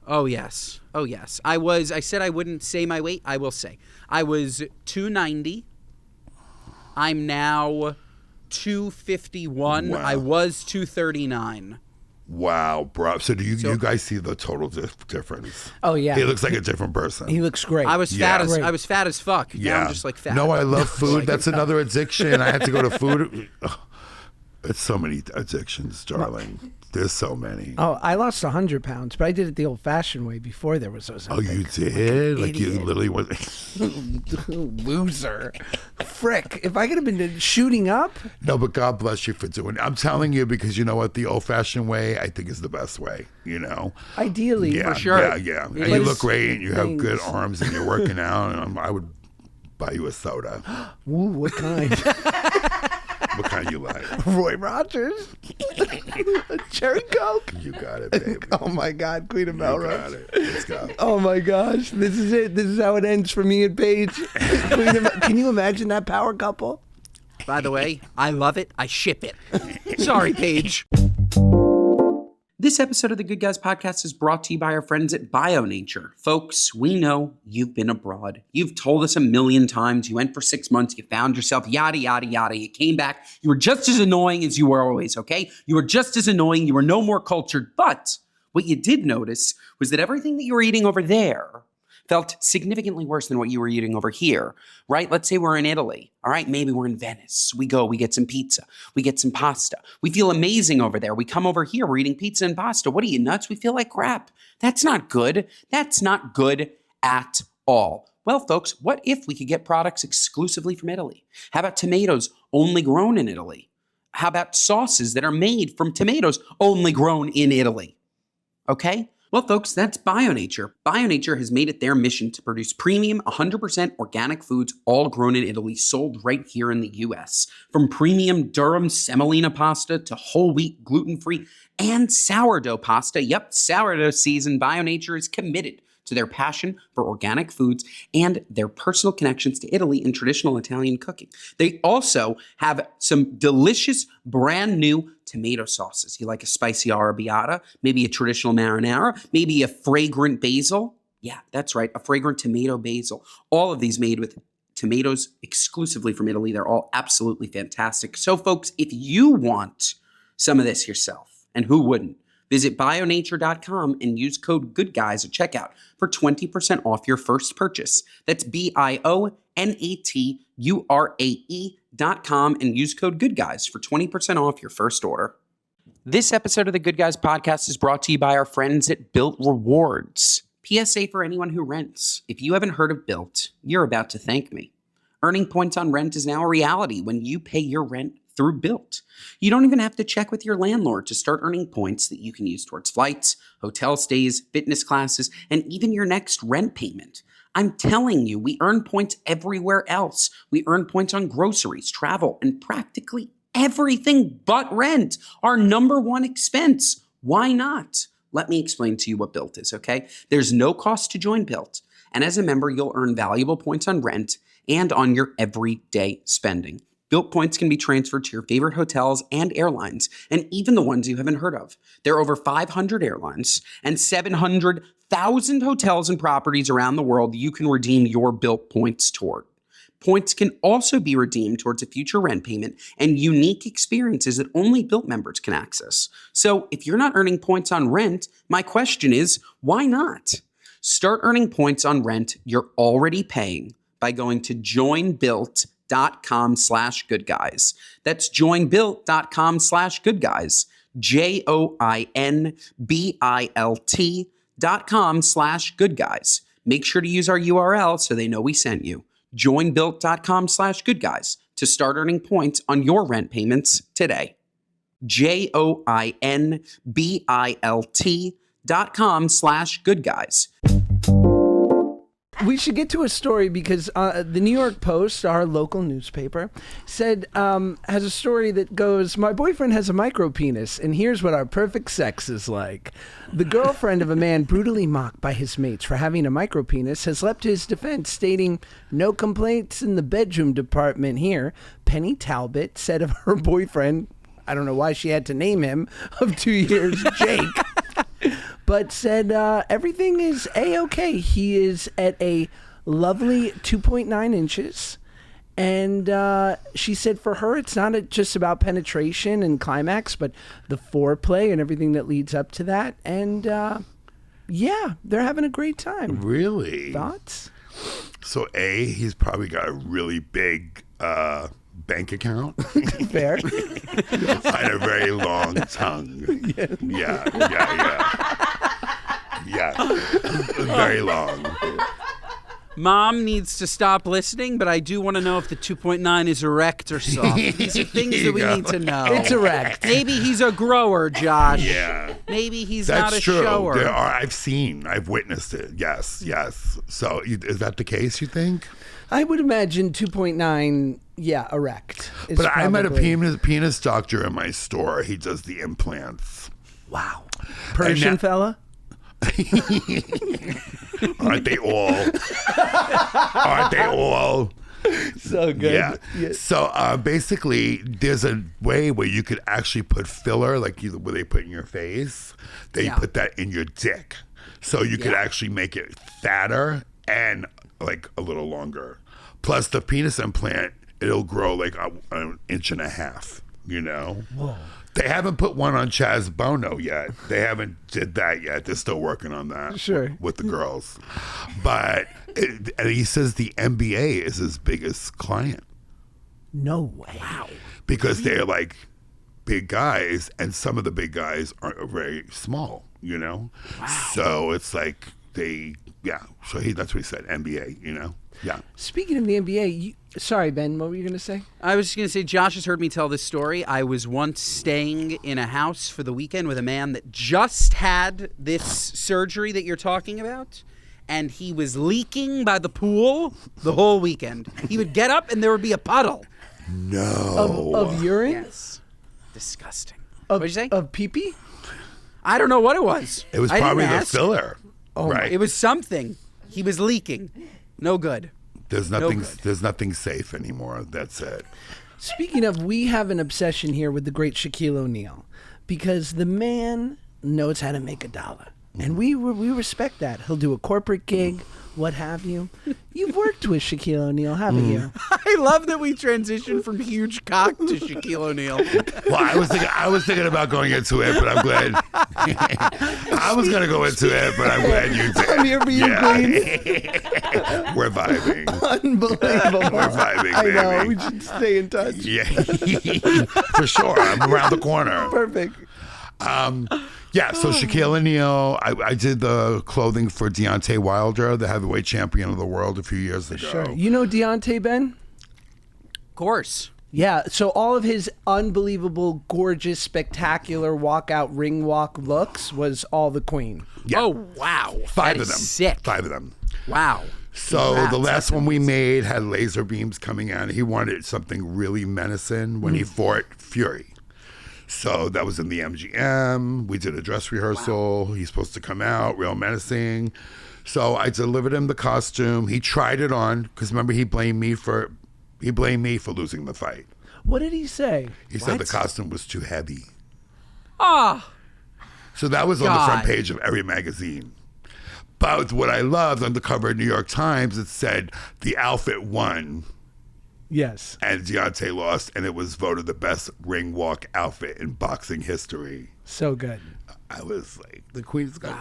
S1: Oh, yes. I said I wouldn't say my weight. I will say. I was 290. I'm now 251.
S2: Wow.
S1: I was 239.
S2: Wow, bro. So do you guys see the total difference?
S3: Oh, yeah.
S2: He looks like a different person.
S3: He looks great.
S1: I was
S2: Yeah.
S1: fat as fuck. Now I'm just like fat.
S2: No, I love food. That's another addiction. I had to go to food. It's so many addictions, darling. There's so many.
S3: Oh, I lost 100 pounds, but I did it the old-fashioned way before there was ozempic.
S2: Oh, you did? Like you literally went.
S3: Loser. Frick. If I could have been shooting up.
S2: No, but God bless you for doing it. I'm telling you because you know what? The old-fashioned way, I think, is the best way, you know?
S3: Ideally.
S2: Yeah,
S1: For sure.
S2: Yeah. And
S3: But
S2: you
S3: it's
S2: look great and you have good
S3: things.
S2: arms and you're working out. And I would buy you a soda.
S3: Ooh, what kind?
S2: What kind you like?
S3: Roy Rogers. A cherry Coke.
S2: You got it, baby.
S3: Oh my God, Queen of
S2: You got
S3: Melrose.
S2: it. Let's go.
S3: Oh my gosh, this is it. This is how it ends for me and Paige. Can you imagine that power couple?
S1: By the way, I love it. I ship it. Sorry, Paige. This episode of the Good Guys podcast is brought to you by our friends at BioNature. Folks, we know you've been abroad. You've told us a million times. You went for 6 months. You found yourself, yada, yada, yada. You came back. You were just as annoying as you were always, okay? You were just as annoying. You were no more cultured. But what you did notice was that everything that you were eating over there felt significantly worse than what you were eating over here, right? Let's say we're in Italy, all right? Maybe we're in Venice. We get some pizza. We get some pasta. We feel amazing over there. We come over here, we're eating pizza and pasta. What are you, nuts? We feel like crap. That's not good. That's not good at all. Well, folks, what if we could get products exclusively from Italy? How about tomatoes only grown in Italy? How about sauces that are made from tomatoes only grown in Italy? Okay? Well, folks, that's BioNature. BioNature has made it their mission to produce premium, 100% organic foods all grown in Italy, sold right here in the U.S. From premium Durham semolina pasta to whole wheat, gluten-free, and sourdough pasta. Yep, sourdough season. BioNature is committed to their passion for organic foods and their personal connections to Italy and traditional Italian cooking. They also have some delicious brand new tomato sauces. You like a spicy arrabbiata, maybe a traditional marinara, maybe a fragrant basil. Yeah, that's right, a fragrant tomato basil. All of these made with tomatoes exclusively from Italy. They're all absolutely fantastic. So folks, if you want some of this yourself, and who wouldn't, visit bionature.com and use code GOODGUYS at checkout for 20% off your first purchase. That's BIONATURAE.com and use code GOODGUYS for 20% off your first order. This episode of the Good Guys podcast is brought to you by our friends at Built Rewards. PSA for anyone who rents. If you haven't heard of Built, you're about to thank me. Earning points on rent is now a reality when you pay your rent through Built. You don't even have to check with your landlord to start earning points that you can use towards flights, hotel stays, fitness classes, and even your next rent payment. I'm telling you, we earn points everywhere else. We earn points on groceries, travel, and practically everything but rent, our number one expense. Why not? Let me explain to you what Built is, okay? There's no cost to join Built, and as a member, you'll earn valuable points on rent and on your everyday spending. Built points can be transferred to your favorite hotels and airlines, and even the ones you haven't heard of. There are over 500 airlines and 700,000 hotels and properties around the world you can redeem your Built points toward. Points can also be redeemed towards a future rent payment and unique experiences that only Built members can access. So if you're not earning points on rent, my question is, why not? Start earning points on rent you're already paying by going to joinbuilt.com/goodguys. That's joinbuilt.com/goodguys. joinbilt.com/goodguys. Make sure to use our URL so they know we sent you. joinbuilt.com/goodguys to start earning points on your rent payments today. joinbilt.com/goodguys.
S3: We should get to a story because the New York Post, our local newspaper, said has a story that goes, my boyfriend has a micro penis, and here's what our perfect sex is like. The girlfriend of a man brutally mocked by his mates for having a micro penis has leapt to his defense, stating, no complaints in the bedroom department here. Penny Talbot said of her boyfriend, I don't know why she had to name him, of 2 years, Jake, but said everything is A-okay. He is at a lovely 2.9 inches. And she said for her, it's not just about penetration and climax, but the foreplay and everything that leads up to that. And yeah, they're having a great time.
S2: Really?
S3: Thoughts?
S2: So he's probably got a really big bank account.
S3: Fair.
S2: I had a very long tongue. Yeah. Very long.
S1: Mom needs to stop listening, but I do want to know if the 2.9 is erect or soft. These are things that we need to know.
S3: It's erect.
S1: Maybe he's a grower, Josh.
S2: Yeah.
S1: Maybe he's
S2: That's
S1: not a
S2: true.
S1: shower.
S2: I've witnessed it. Yes. So is that the case, you think?
S3: I would imagine 2.9, erect.
S2: But I met a penis doctor in my store. He does the implants.
S3: Wow. Persian fella?
S2: Aren't they all?
S3: So good.
S2: Yeah. So basically, there's a way where you could actually put filler, like where they put in your face. They put that in your dick, so you could actually make it fatter and like a little longer. Plus, the penis implant, it'll grow like an inch and a half. You know. Whoa. They haven't put one on Chaz Bono yet. They haven't did that yet. They're still working on that.
S3: Sure.
S2: With the girls. But and he says the NBA is his biggest client.
S3: No way.
S1: Wow.
S2: Because they're like big guys, and some of the big guys are very small, you know? Wow. So it's like so that's what he said, NBA, you know? Yeah.
S3: Speaking of the NBA, sorry, Ben, what were you going to say?
S1: I was just going to say, Josh has heard me tell this story. I was once staying in a house for the weekend with a man that just had this surgery that you're talking about, and he was leaking by the pool the whole weekend. He would get up and there would be a puddle.
S2: No.
S3: Of urine?
S1: Yes. Disgusting.
S3: Of,
S1: What'd you say?
S3: Of pee-pee?
S1: I don't know what it was.
S2: It was
S1: I
S2: probably
S1: didn't
S2: the
S1: ask.
S2: filler.
S3: Oh,
S2: right.
S1: It was something. He was leaking. No good.
S2: There's nothing there's nothing safe anymore. That's it.
S3: Speaking of, we have an obsession here with the great Shaquille O'Neal because the man knows how to make a dollar. And we respect that. He'll do a corporate gig, what have you. You've worked with Shaquille O'Neal, haven't you?
S1: I love that we transitioned from huge cock to Shaquille O'Neal.
S2: Well, I was thinking about going into it, but I'm glad. I was going to go into it, but I'm glad you did.
S3: I'm here for you,
S2: Queens. We're vibing.
S3: Unbelievable.
S2: We're vibing,
S3: I
S2: baby.
S3: know. We should stay in touch.
S2: Yeah, for sure. I'm around the corner.
S3: Perfect.
S2: Yeah, so Shaquille O'Neal, I did the clothing for Deontay Wilder, the heavyweight champion of the world, a few years ago.
S3: Sure. You know Deontay, Ben?
S1: Of course.
S3: Yeah, so all of his unbelievable, gorgeous, spectacular walkout ring walk looks was all the Queen.
S2: Yeah.
S1: Oh, wow.
S2: Five
S1: That
S2: of
S1: is
S2: them.
S1: Sick.
S2: 5 of them.
S1: Wow.
S2: So
S1: Congrats.
S2: the last one we made had laser beams coming out. He wanted something really menacing when he fought Fury. So that was in the MGM. We did a dress rehearsal. Wow. He's supposed to come out, real menacing. So I delivered him the costume. He tried it on because remember he blamed me for losing the fight.
S3: What did he say?
S2: He said the costume was too heavy.
S1: Ah.
S2: So that was on the front page of every magazine. But what I loved on the cover of New York Times, it said the outfit won.
S3: Yes.
S2: And Deontay lost, and it was voted the best ring walk outfit in boxing history.
S3: So good.
S2: I was like, the Queen's got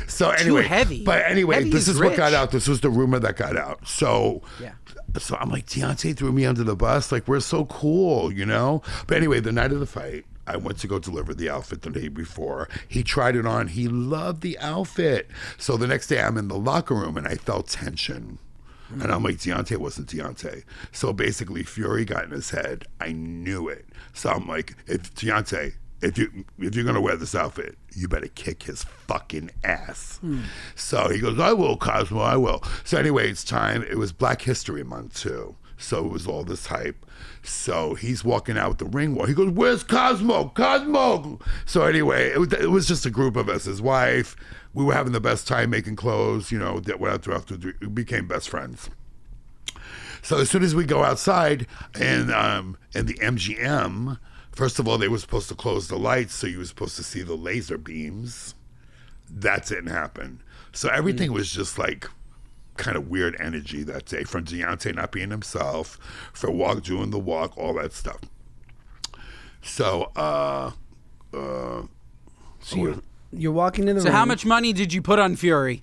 S2: So anyway,
S1: Too heavy.
S2: But anyway,
S1: Heavy
S2: this is what
S1: rich.
S2: got out. This was the rumor that got out. So I'm like, Deontay threw me under the bus. Like, we're so cool, you know? But anyway, the night of the fight, I went to go deliver the outfit the day before. He tried it on. He loved the outfit. So the next day I'm in the locker room and I felt tension. And I'm like, Deontay wasn't Deontay. So basically, Fury got in his head. I knew it. So I'm like, if you're gonna wear this outfit, you better kick his fucking ass. So he goes, I will, Cosmo, I will. So anyway, it's time. It was Black History Month too. So it was all this hype. So he's walking out with the ring wall. He goes, where's Cosmo? Cosmo! So anyway, it was just a group of us. His wife. We were having the best time making clothes, you know, that went out after we became best friends. So as soon as we go outside and in the MGM, first of all, they were supposed to close the lights, so you were supposed to see the laser beams. That didn't happen. So everything was just like kind of weird energy that day, from Deontay not being himself, for doing the walk, all that stuff. So,
S3: You're walking in the room.
S1: So how much money did you put on Fury?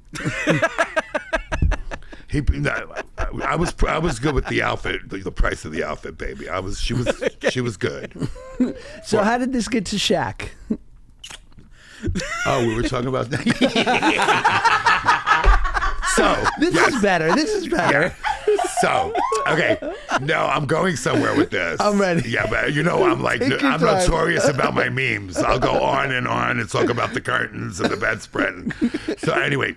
S2: I was good with the outfit, the price of the outfit, baby. She was good.
S3: So how did this get to Shaq?
S2: Oh, we were talking about that. So
S3: This is better. This is better.
S2: So, okay. No, I'm going somewhere with this.
S3: I'm ready.
S2: Yeah, but you know, I'm
S3: Take your
S2: I'm
S3: time.
S2: notorious about my memes. I'll go on and talk about the curtains and the bedspread. So anyway,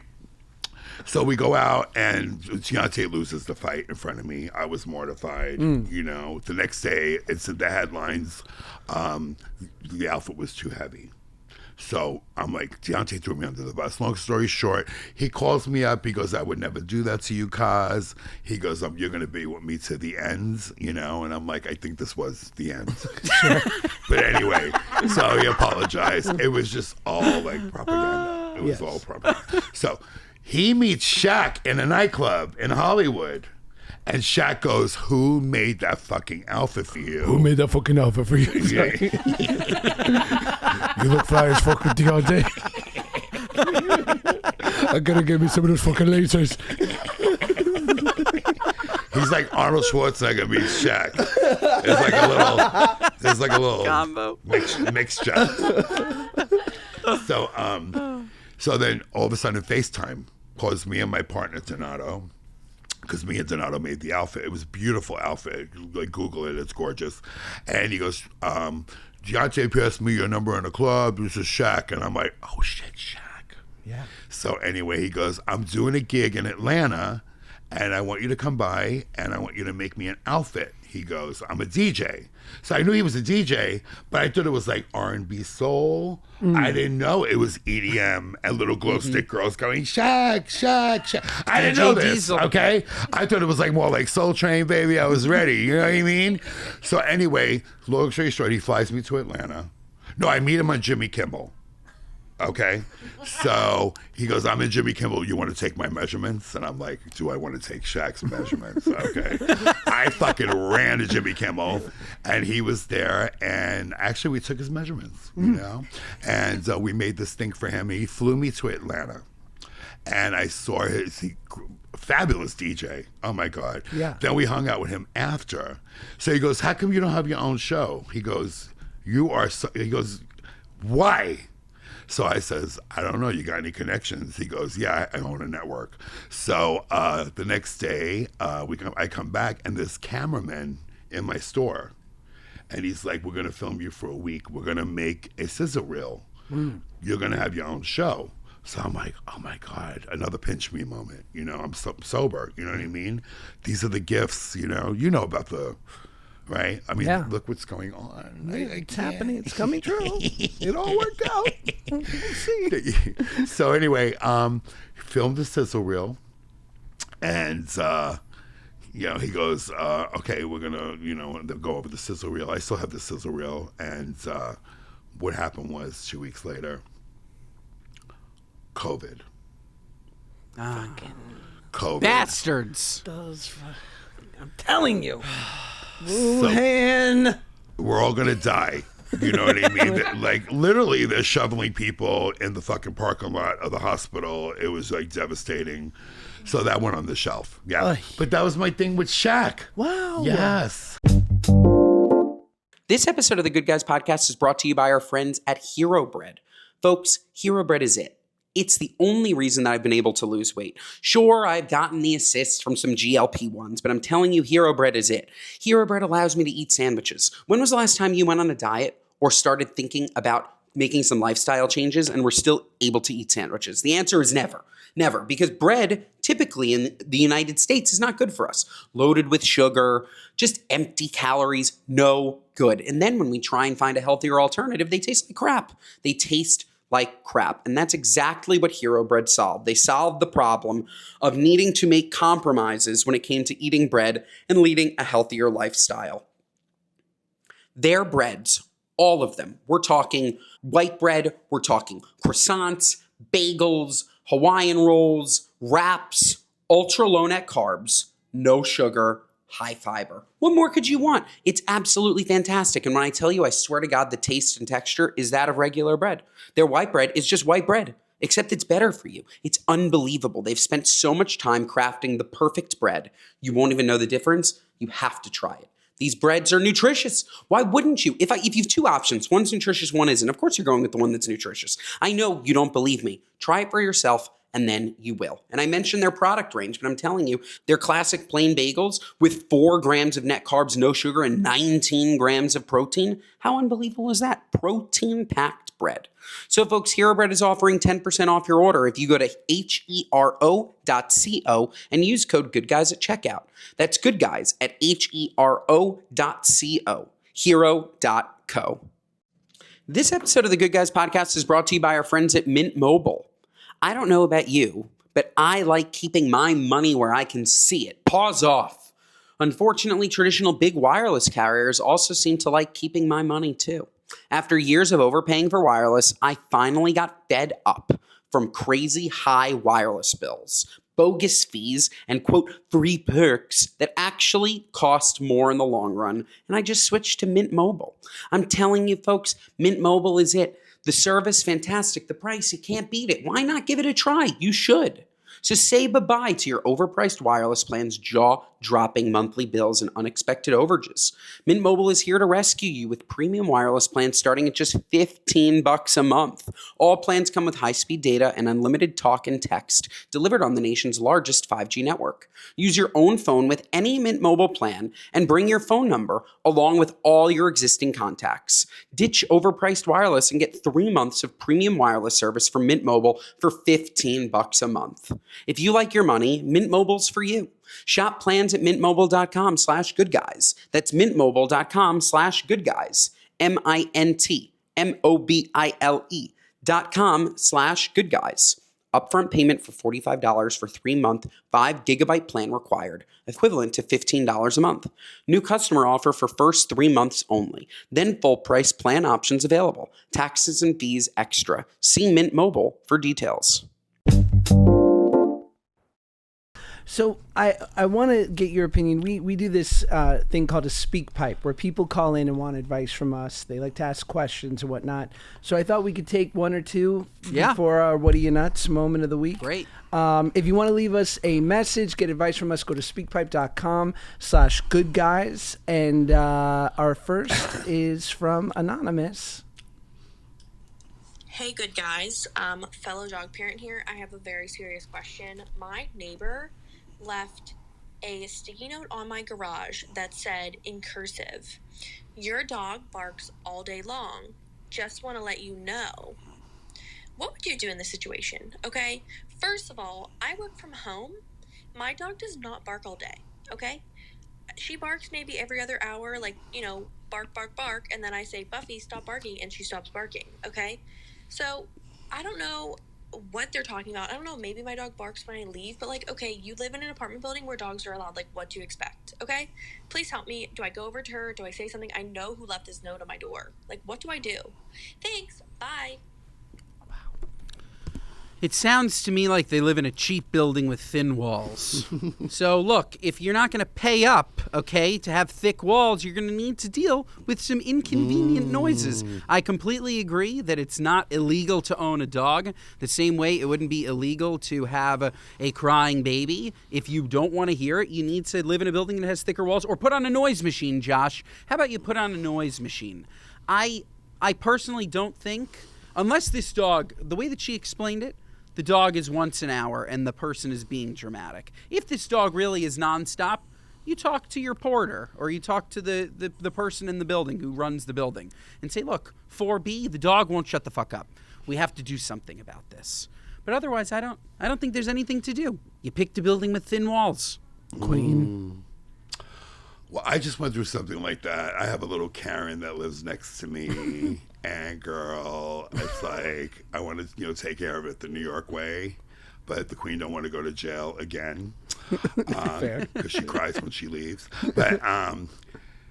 S2: so we go out and Deontay loses the fight in front of me. I was mortified. You know, the next day it's in the headlines. The outfit was too heavy. So I'm like, Deontay threw me under the bus. Long story short, he calls me up. He goes, I would never do that to you, Cos. He goes, you're going to be with me to the ends, you know? And I'm like, I think this was the end. But anyway, so he apologized. It was just all like propaganda. It was all propaganda. So he meets Shaq in a nightclub in Hollywood. And Shaq goes, who made that fucking outfit for you?
S6: Who made that fucking outfit for you? You look fly as fuck with Deontay. I gotta give me some of those fucking lasers.
S2: He's like Arnold Schwarzenegger meets Shaq. There's like a little
S1: Combo.
S2: mixture. So then all of a sudden FaceTime calls me and my partner Donato. Because me and Donato made the outfit. It was a beautiful outfit. Like, Google it. It's gorgeous. And he goes, Deontay passed me your number in a club. This is Shaq. And I'm like, oh, shit, Shaq.
S3: Yeah.
S2: So anyway, he goes, I'm doing a gig in Atlanta, and I want you to come by, and I want you to make me an outfit. He goes, I'm a DJ. So I knew he was a DJ, but I thought it was like R&B soul. I didn't know it was EDM and little glow stick girls going, Shaq, Shaq, Shaq. I didn't know this,
S1: Diesel.
S2: okay? I thought it was like more like Soul Train, baby. I was ready, you know what I mean? So anyway, long story short, he flies me to Atlanta. No, I meet him on Jimmy Kimmel. Okay, so he goes, I'm in Jimmy Kimmel. You want to take my measurements? And I'm like, do I want to take Shaq's measurements? Okay. I fucking ran to Jimmy Kimmel, and he was there. And actually, we took his measurements, you know? And we made this thing for him. He flew me to Atlanta. And I saw fabulous DJ. Oh, my God.
S3: Yeah.
S2: Then we hung out with him after. So he goes, how come you don't have your own show? He goes, he goes, why? So I says, I don't know, you got any connections? He goes, yeah, I own a network. So the next day, I come back, and this cameraman in my store, and he's like, we're going to film you for a week. We're going to make a sizzle reel. You're going to have your own show. So I'm like, oh, my God, another pinch me moment. You know, I'm sober. You know what I mean? These are the gifts, you know about the... Right? I mean, look what's going on.
S3: It's happening. It's coming true. It all worked out. We'll see.
S2: So anyway, filmed the sizzle reel, and he goes, okay, we're gonna, they'll go over the sizzle reel. I still have the sizzle reel, and what happened was 2 weeks later, COVID.
S1: Fucking
S2: COVID.
S1: bastards.
S3: I'm telling you.
S2: So,
S3: Wuhan.
S2: we're all gonna die. You know what I mean? Like, literally, they're shoveling people in the fucking parking lot of the hospital. It was like devastating. So that went on the shelf. Yeah. But that was my thing with Shaq.
S3: Wow.
S2: Yes.
S1: This episode of the Good Guys Podcast is brought to you by our friends at Hero Bread. Folks, Hero Bread is it. It's the only reason that I've been able to lose weight. Sure, I've gotten the assists from some GLP-1s, but I'm telling you, Hero Bread is it. Hero Bread allows me to eat sandwiches. When was the last time you went on a diet or started thinking about making some lifestyle changes and were still able to eat sandwiches? The answer is never. Never, because bread typically in the United States is not good for us. Loaded with sugar, just empty calories, no good. And then when we try and find a healthier alternative, they taste like crap. They taste like crap. And that's exactly what Hero Bread solved. They solved the problem of needing to make compromises when it came to eating bread and leading a healthier lifestyle. Their breads, all of them, we're talking white bread, we're talking croissants, bagels, Hawaiian rolls, wraps, ultra low net carbs, no sugar, high fiber. What more could you want? It's absolutely fantastic. And when I tell you, I swear to God, the taste and texture is that of regular bread. Their white bread is just white bread. Except it's better for you. It's unbelievable. They've spent so much time crafting the perfect bread. You won't even know the difference. You have to try it. These breads are nutritious. Why wouldn't you? If you have two options, one's nutritious, one isn't, of course you're going with the one that's nutritious. I know you don't believe me. Try it for yourself, and then you will. And I mentioned their product range, but I'm telling you, their classic plain bagels with 4 grams of net carbs, no sugar, and 19 grams of protein. How unbelievable is that? Protein-packed bread. So folks, Hero Bread is offering 10% off your order if you go to hero.co and use code GOODGUYS at checkout. That's GOODGUYS at hero.co. Hero.co. This episode of the Good Guys podcast is brought to you by our friends at Mint Mobile. I don't know about you, but I like keeping my money where I can see it. Paws off. Unfortunately, traditional big wireless carriers also seem to like keeping my money too. After years of overpaying for wireless, I finally got fed up from crazy high wireless bills, bogus fees, and quote, free perks that actually cost more in the long run, and I just switched to Mint Mobile. I'm telling you folks, Mint Mobile is it. The service, fantastic. The price, you can't beat it. Why not give it a try? You should. So say bye-bye to your overpriced wireless plans, jaw-dropping monthly bills, and unexpected overages. Mint Mobile is here to rescue you with premium wireless plans starting at just $15 a month. All plans come with high-speed data and unlimited talk and text delivered on the nation's largest 5G network. Use your own phone with any Mint Mobile plan and bring your phone number along with all your existing contacts. Ditch overpriced wireless and get 3 months of premium wireless service from Mint Mobile for $15 a month. If you like your money, Mint Mobile's for you. Shop plans at mintmobile.com/goodguys. That's mintmobile.com/goodguys. mintmobile.com/goodguys. Upfront payment for $45 for 3-month, 5-gigabyte plan required, equivalent to $15 a month. New customer offer for first 3 months only. Then full price plan options available. Taxes and fees extra. See Mint Mobile for details.
S3: So I want to get your opinion. We do this thing called a speak pipe where people call in and want advice from us. They like to ask questions and whatnot. So I thought we could take one or two for our What Are You Nuts moment of the week.
S1: Great.
S3: If you want to leave us a message, get advice from us, go to speakpipe.com/goodguys. And our first is from Anonymous.
S7: Hey, good guys. Fellow dog parent here. I have a very serious question. My neighbor left a sticky note on my garage that said in cursive, "Your dog barks all day long. Just want to let you know." What would you do in this situation? Okay, first of all, I work from home. My dog does not bark all day. Okay, she barks maybe every other hour, like, bark, bark, bark, and then I say, "Buffy, stop barking," and she stops barking. Okay, so I don't know what they're talking about. I don't know, maybe my dog barks when I leave, but okay, you live in an apartment building where dogs are allowed, what do you expect? Okay, please help me. Do I go over to her? Do I say something? I know who left this note on my door. What do I do? Thanks, bye.
S8: It sounds to me like they live in a cheap building with thin walls. So look, if you're not going to pay up, to have thick walls, you're going to need to deal with some inconvenient noises. I completely agree that it's not illegal to own a dog. The same way it wouldn't be illegal to have a crying baby. If you don't want to hear it, you need to live in a building that has thicker walls, or put on a noise machine, Josh. How about you put on a noise machine? I personally don't think, unless this dog, the way that she explained it, the dog is once an hour and the person is being dramatic. If this dog really is nonstop, you talk to your porter or you talk to the person in the building who runs the building and say, look, 4B, the dog won't shut the fuck up. We have to do something about this. But otherwise, I don't think there's anything to do. You picked a building with thin walls. Queen.
S2: Well, I just went through something like that. I have a little Karen that lives next to me, and girl, it's like I want to, take care of it the New York way, but the Queen don't want to go to jail again because she cries when she leaves. But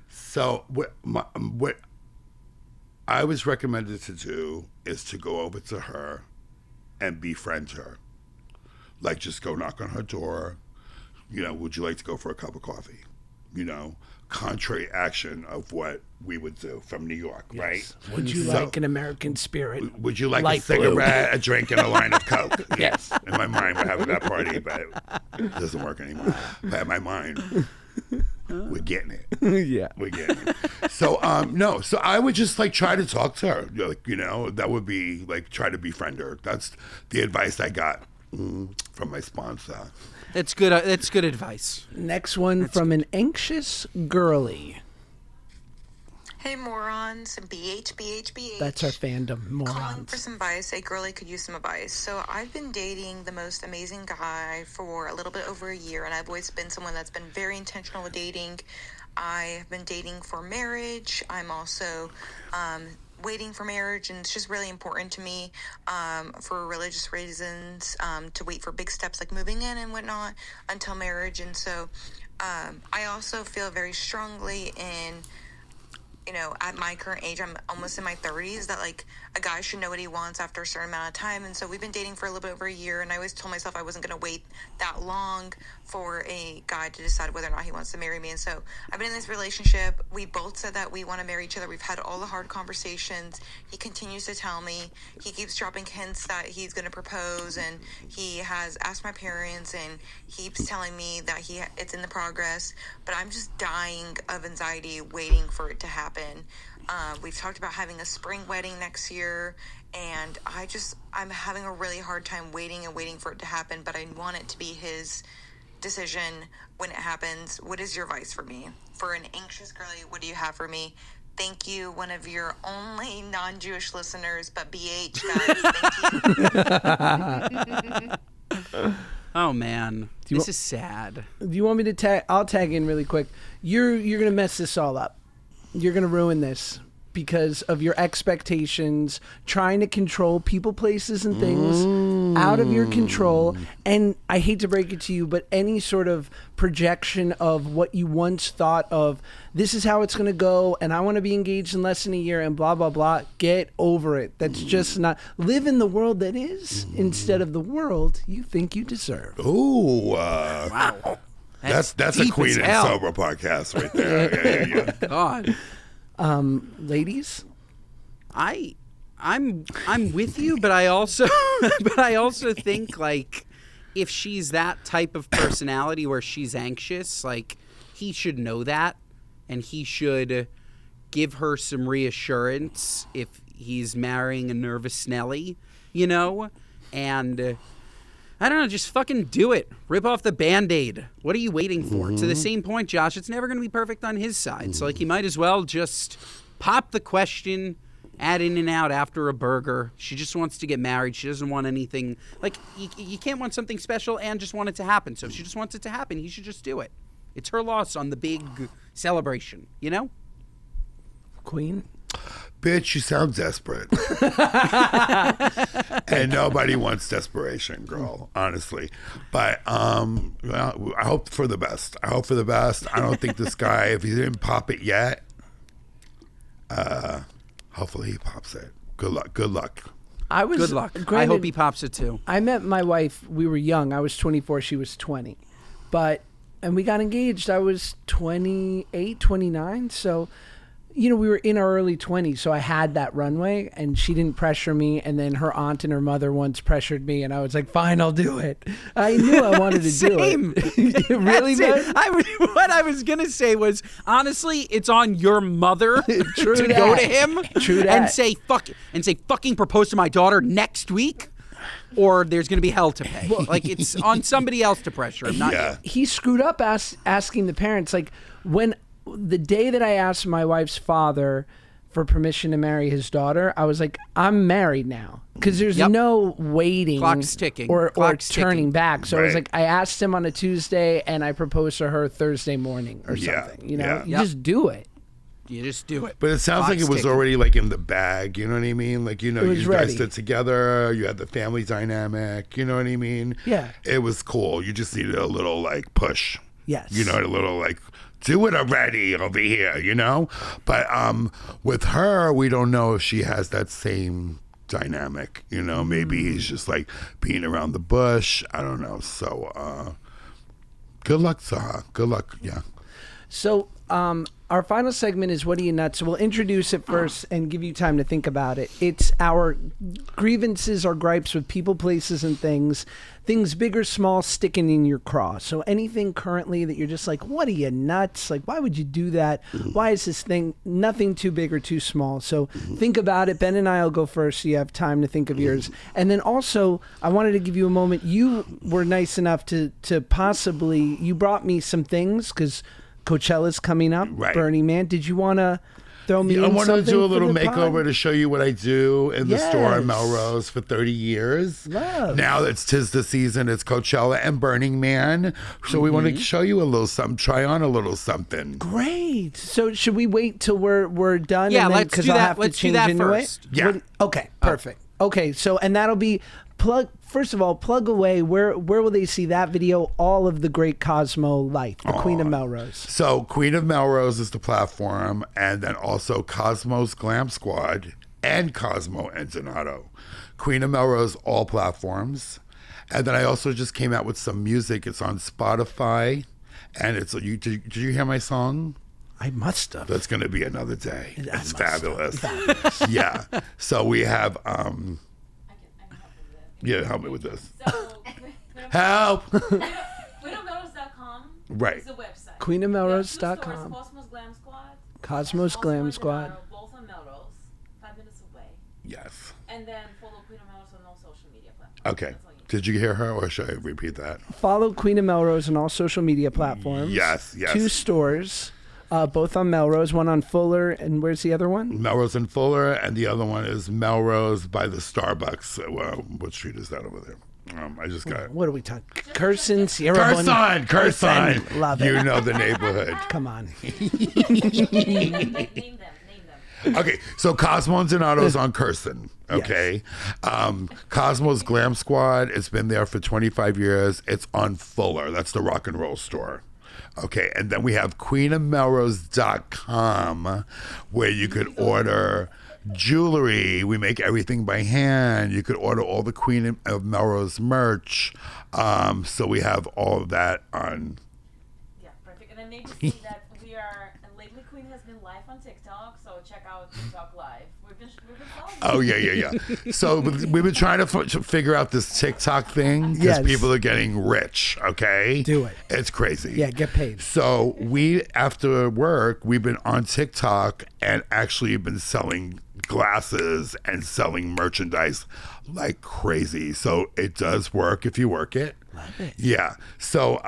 S2: so what I was recommended to do is to go over to her and befriend her, just go knock on her door. Would you like to go for a cup of coffee? contrary action of what we would do from New York, right?
S3: Would you like an American Spirit?
S2: Would you like
S3: Light
S2: a cigarette, a drink, and a line of Coke? Yes. In my mind, we're having that party, but it doesn't work anymore. But in my mind, we're getting it.
S3: Yeah.
S2: We're getting it. So, no. So I would just try to talk to her. That would be try to befriend her. That's the advice I got from my sponsor.
S8: That's good. That's good advice.
S3: Next one from an anxious girly.
S9: Hey, morons. BH.
S3: That's our fandom,
S9: Calling
S3: morons.
S9: for some advice. A girly could use some advice. So I've been dating the most amazing guy for a little bit over a year, and I've always been someone that's been very intentional with dating. I have been dating for marriage. I'm also waiting for marriage, and it's just really important to me for religious reasons to wait for big steps like moving in and whatnot until marriage. And so I also feel very strongly in at my current age, I'm almost in my 30s, that a guy should know what he wants after a certain amount of time. And so we've been dating for a little bit over a year, and I always told myself I wasn't going to wait that long for a guy to decide whether or not he wants to marry me. And so I've been in this relationship. We both said that we want to marry each other. We've had all the hard conversations. He continues to tell me. He keeps dropping hints that he's going to propose, and he has asked my parents, and he keeps telling me that it's in the progress. But I'm just dying of anxiety waiting for it to happen. We've talked about having a spring wedding next year, and I'm having a really hard time waiting for it to happen, but I want it to be his decision when it happens. What is your advice for me? For an anxious girly, what do you have for me? Thank you, one of your only non-Jewish listeners, but BH, guys. Thank you.
S8: Oh, man. This is sad.
S3: Do you want me to tag? I'll tag in really quick. You're going to mess this all up. You're going to ruin this because of your expectations, trying to control people, places, and things out of your control. And I hate to break it to you, but any sort of projection of what you once thought of, this is how it's going to go, and I want to be engaged in less than a year, and blah, blah, blah. Get over it. That's just not. Live in the world that is instead of the world you think you deserve.
S2: Ooh.
S8: Wow.
S2: That's a
S8: deep
S2: Queen
S8: as
S2: and
S8: hell.
S2: Sober podcast right there. Yeah.
S8: God.
S3: Ladies?
S8: I'm with you, but I also think if she's that type of personality where she's anxious, he should know that, and he should give her some reassurance if he's marrying a nervous Nelly, and I don't know, just fucking do it. Rip off the Band-Aid. What are you waiting for? To the same point, Josh, it's never going to be perfect on his side. So, you might as well just pop the question, add in and out after a burger. She just wants to get married. She doesn't want anything. You can't want something special and just want it to happen. So if she just wants it to happen, he should just do it. It's her loss on the big celebration,
S3: Queen?
S2: Bitch, you sound desperate. And nobody wants desperation, girl, honestly. But well, I hope for the best. I don't think this guy, if he didn't pop it yet, hopefully he pops it. Good luck.
S8: Good luck.
S3: Granted,
S8: I hope he pops it too.
S3: I met my wife, we were young. I was 24, she was 20. And we got engaged. I was 28, 29. So, we were in our early 20s. So I had that runway, and she didn't pressure me. And then her aunt and her mother once pressured me, and I was like, fine, I'll do it. I knew I wanted to do it. Really, man?
S8: What I was going to say was, honestly, it's on your mother to go to him and say, fucking propose to my daughter next week. Or there's going to be hell to pay. It's on somebody else to pressure him, not you.
S3: He screwed up asking the parents. When the day that I asked my wife's father for permission to marry his daughter, I was like, I'm married now. Because there's no waiting.
S8: Clock's ticking.
S3: Or turning back. So I was like, I asked him on a Tuesday, and I proposed to her Thursday morning or something. You just do it.
S8: You just do it.
S2: But it sounds like it was already in the bag, you know what I mean? You guys stood together, you had the family dynamic, you know what I mean?
S3: Yeah.
S2: It was cool. You just needed a little push.
S3: Yes.
S2: A little do it already over here, But with her, we don't know if she has that same dynamic, maybe he's just being around the bush. I don't know. So good luck to her. Good luck. Yeah.
S3: So, our final segment is What Are You Nuts? So we'll introduce it first and give you time to think about it. It's our grievances or gripes with people, places, and things big or small sticking in your craw. So anything currently that you're just like, what are you nuts? Like, why would you do that? Why is this thing nothing too big or too small? So think about it. Ben and I will go first so you have time to think of yours. And then also, I wanted to give you a moment. You were nice enough to possibly, you brought me some things because Coachella's coming up,
S2: Right.
S3: Burning Man. Did you want to throw me in
S2: I wanted to
S3: something
S2: do a
S3: for
S2: little
S3: the
S2: makeover
S3: pod?
S2: to show you what I do in the store
S3: Yes.
S2: in Melrose for 30 years.
S3: Love.
S2: Now it's 'tis the season. It's Coachella and Burning Man. So we want to show you a little something, try on a little something.
S3: Great. So should we wait till we're done?
S8: Yeah,
S3: and then,
S8: let's
S3: 'cause
S8: do
S3: I'll
S8: that-
S3: have to
S8: let's do
S3: change
S8: that
S3: into it?
S8: first.
S2: Yeah.
S3: Okay, perfect. Okay, so and that'll be First of all, plug away. Where will they see that video? All of the great Cosmo life, the Queen of Melrose.
S2: So Queen of Melrose is the platform, and then also Cosmo's Glam Squad and Cosmo and Donato. Queen of Melrose, all platforms. And then I also just came out with some music. It's on Spotify, and it's did you hear my song?
S3: I must have.
S2: That's going to be another day. It's
S3: must have.
S2: fabulous. Yeah. So we have yeah, help me with this.
S10: So,
S2: Help.
S10: QueenofMelrose.com
S2: Right.
S10: is the website.
S3: QueenofMelrose.com.
S10: Cosmos Glam Squad.
S3: Cosmos
S10: and
S3: Glam
S10: Cosmo
S3: Squad.
S10: and Donato, both on Melrose, 5 minutes away.
S2: Yes.
S10: And then follow Queen of Melrose on all social media platforms.
S2: Okay.
S10: That's all you need.
S2: Did you hear her, or should I repeat that?
S3: Follow Queen of Melrose on all social media platforms.
S2: Yes, yes.
S3: 2 stores, both on Melrose, one on Fuller, and where's the other one?
S2: Melrose and Fuller, and the other one is Melrose by the Starbucks. What street is that over there? I just got
S3: What are we talking? Curson, Sierra Bun-
S2: Curson.
S3: Love
S2: You
S3: it.
S2: know the neighborhood.
S3: Come on.
S10: Name them.
S2: Okay, so Cosmo and Donato's on Curson. Okay, Cosmo's Glam Squad. It's been there for 25 years. It's on Fuller. That's the rock and roll store. Okay, and then we have queenofmelrose.com, where you could order jewelry. We make everything by hand. You could order all the Queen of Melrose merch. So we have all of that on.
S10: Yeah, perfect. And then maybe see that we are, and lately Queen has been live on TikTok, so check out TikTok Live. We've been following.
S2: Oh, yeah. So we've been trying to figure out this TikTok thing because
S3: Yes.
S2: people are getting rich, okay?
S3: Do it.
S2: It's crazy.
S3: Yeah, get paid.
S2: So after work, we've been on TikTok and actually been selling glasses and selling merchandise like crazy. So it does work if you work it.
S3: Love it.
S2: Yeah. So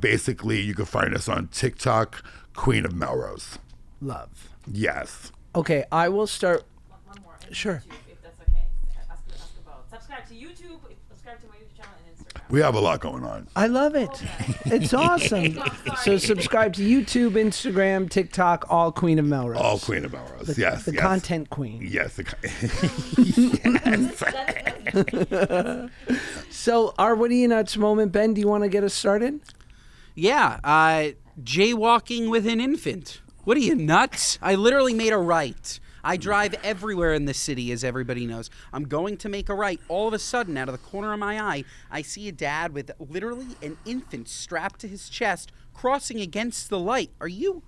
S2: basically, you can find us on TikTok, Queen of Melrose.
S3: Love.
S2: Yes.
S3: Okay, I will start.
S10: One more. And
S3: Sure.
S10: YouTube, if that's okay. Ask about. Subscribe to YouTube. Subscribe to my YouTube channel and Instagram.
S2: We have a lot going on.
S3: I love it. It's awesome. So subscribe to YouTube, Instagram, TikTok, all Queen of Melrose.
S2: All Queen of Melrose. yes.
S3: The
S2: yes.
S3: content queen.
S2: Yes.
S3: So our What Are You Nuts moment, Ben, do you want to get us started?
S8: Yeah, jaywalking with an infant. What are you, nuts? I literally made a right. I drive everywhere in the city, as everybody knows. I'm going to make a right. All of a sudden, out of the corner of my eye, I see a dad with literally an infant strapped to his chest, crossing against the light. Are you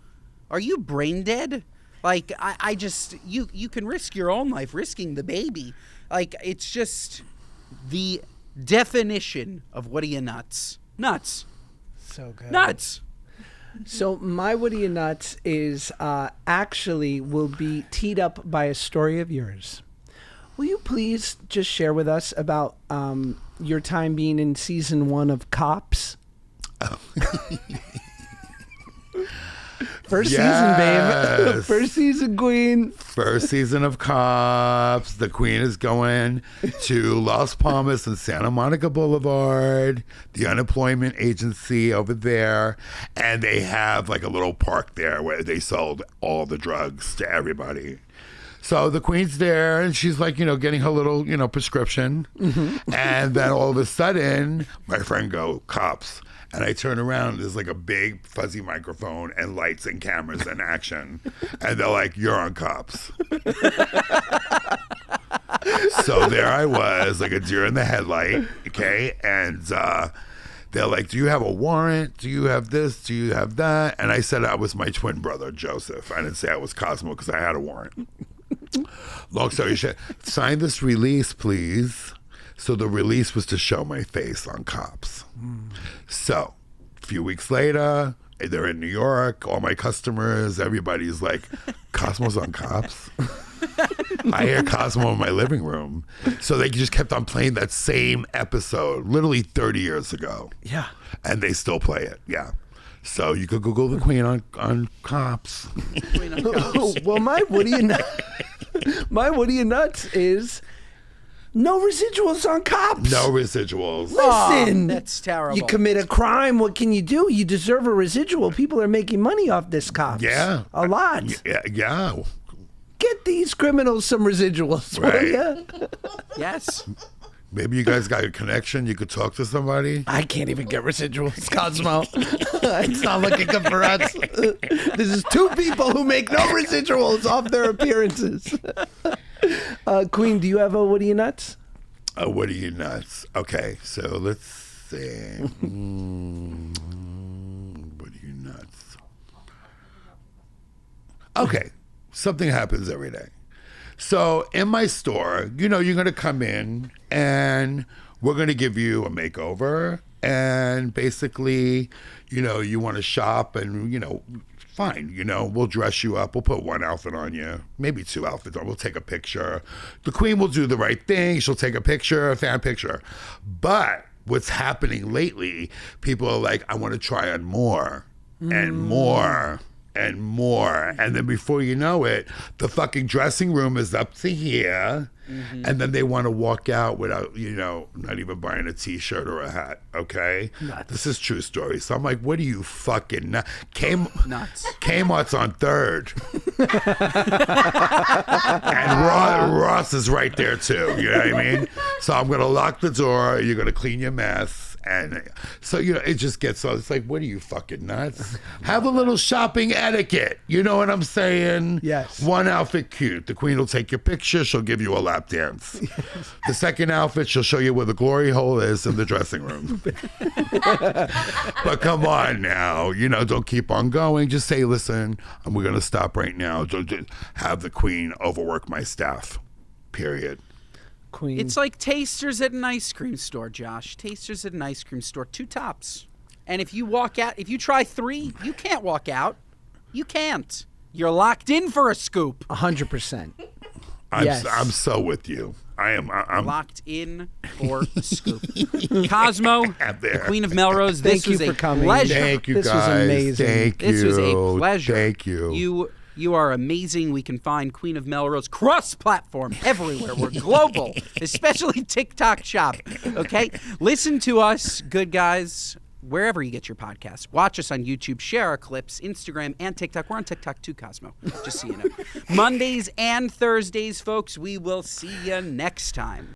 S8: brain dead? Like, I just, you can risk your own life risking the baby. Like, it's just the definition of what are you, nuts? Nuts.
S3: So good.
S8: Nuts.
S3: So my What Are You Nuts is actually will be teed up by a story of yours. Will you please just share with us about your time being in season 1 of Cops? First season, babe. First season, Queen.
S2: First season of Cops. The Queen is going to Las Palmas and Santa Monica Boulevard, the unemployment agency over there. And they have like a little park there where they sold all the drugs to everybody. So the Queen's there and she's like, getting her little, prescription. Mm-hmm. And then all of a sudden, my friend go, Cops. And I turn around, there's like a big fuzzy microphone and lights and cameras and action. And they're like, you're on Cops. So there I was, like a deer in the headlight, okay? And They're like, do you have a warrant? Do you have this? Do you have that? And I said I was my twin brother, Joseph. I didn't say I was Cosmo because I had a warrant. Long story short, sign this release, please. So the release was to show my face on Cops. So a few weeks later, they're in New York. All my customers, everybody's like, Cosmo's on Cops? I hear Cosmo in my living room. So they just kept on playing that same episode, literally 30 years ago.
S3: Yeah.
S2: And they still play it, yeah. So you could Google the Queen on Cops.
S3: Well, my what do you nuts is no residuals on Cops.
S2: No residuals.
S3: Listen,
S8: that's terrible.
S3: You commit a crime, what can you do? You deserve a residual. People are making money off this, Cops.
S2: Yeah.
S3: A lot.
S2: Yeah.
S3: Get these criminals some residuals, will
S2: Right.
S3: ya?
S8: Yes.
S2: Maybe you guys got a connection. You could talk to somebody.
S3: I can't even get residuals, Cosmo. It's not looking good for us. This is two people who make no residuals off their appearances. Queen, do you have a what are you nuts?
S2: What are you nuts? Okay, so let's see. What are you nuts? Okay, something happens every day. So in my store, you're going to come in and we're going to give you a makeover. And basically, you want to shop and, fine, we'll dress you up. We'll put one outfit on you, maybe two outfits on. We'll take a picture. The queen will do the right thing. She'll take a picture, a fan picture. But what's happening lately, people are like, I want to try on more and more. And more. And then before you know it, the fucking dressing room is up to here. Mm-hmm. And then they want to walk out without, not even buying a t-shirt or a hat. Okay? Nuts. This is true story. So I'm like, what are you fucking nuts? Kmart's on 3rd. And Ross is right there too. You know what I mean? So I'm going to lock the door. You're going to clean your mess. And so, it just gets so, it's like, what are you fucking nuts? Have a little shopping etiquette. You know what I'm saying?
S3: Yes.
S2: One outfit cute. The queen will take your picture. She'll give you a lap dance. Yes. The second outfit, she'll show you where the glory hole is in the dressing room. But come on now. Don't keep on going. Just say, listen, we're going to stop right now. Don't have the queen overwork my staff. Period.
S3: Queen.
S8: It's like tasters at an ice cream store, Josh. Tasters at an ice cream store, 2 tops. And if you walk out, if you try 3, you can't walk out. You can't. You're locked in for a scoop.
S3: 100%.
S2: I'm so with you. I'm
S8: locked in for a scoop. Cosmo, the Queen of Melrose, this was a pleasure.
S2: Thank you, guys.
S3: This was amazing.
S8: This was a pleasure.
S2: Thank you.
S8: You are amazing. We can find Queen of Melrose cross-platform everywhere. We're global, especially TikTok shop. Okay? Listen to us, good guys, wherever you get your podcasts. Watch us on YouTube. Share our clips, Instagram and TikTok. We're on TikTok too, Cosmo, just so you know. Mondays and Thursdays, folks. We will see you next time.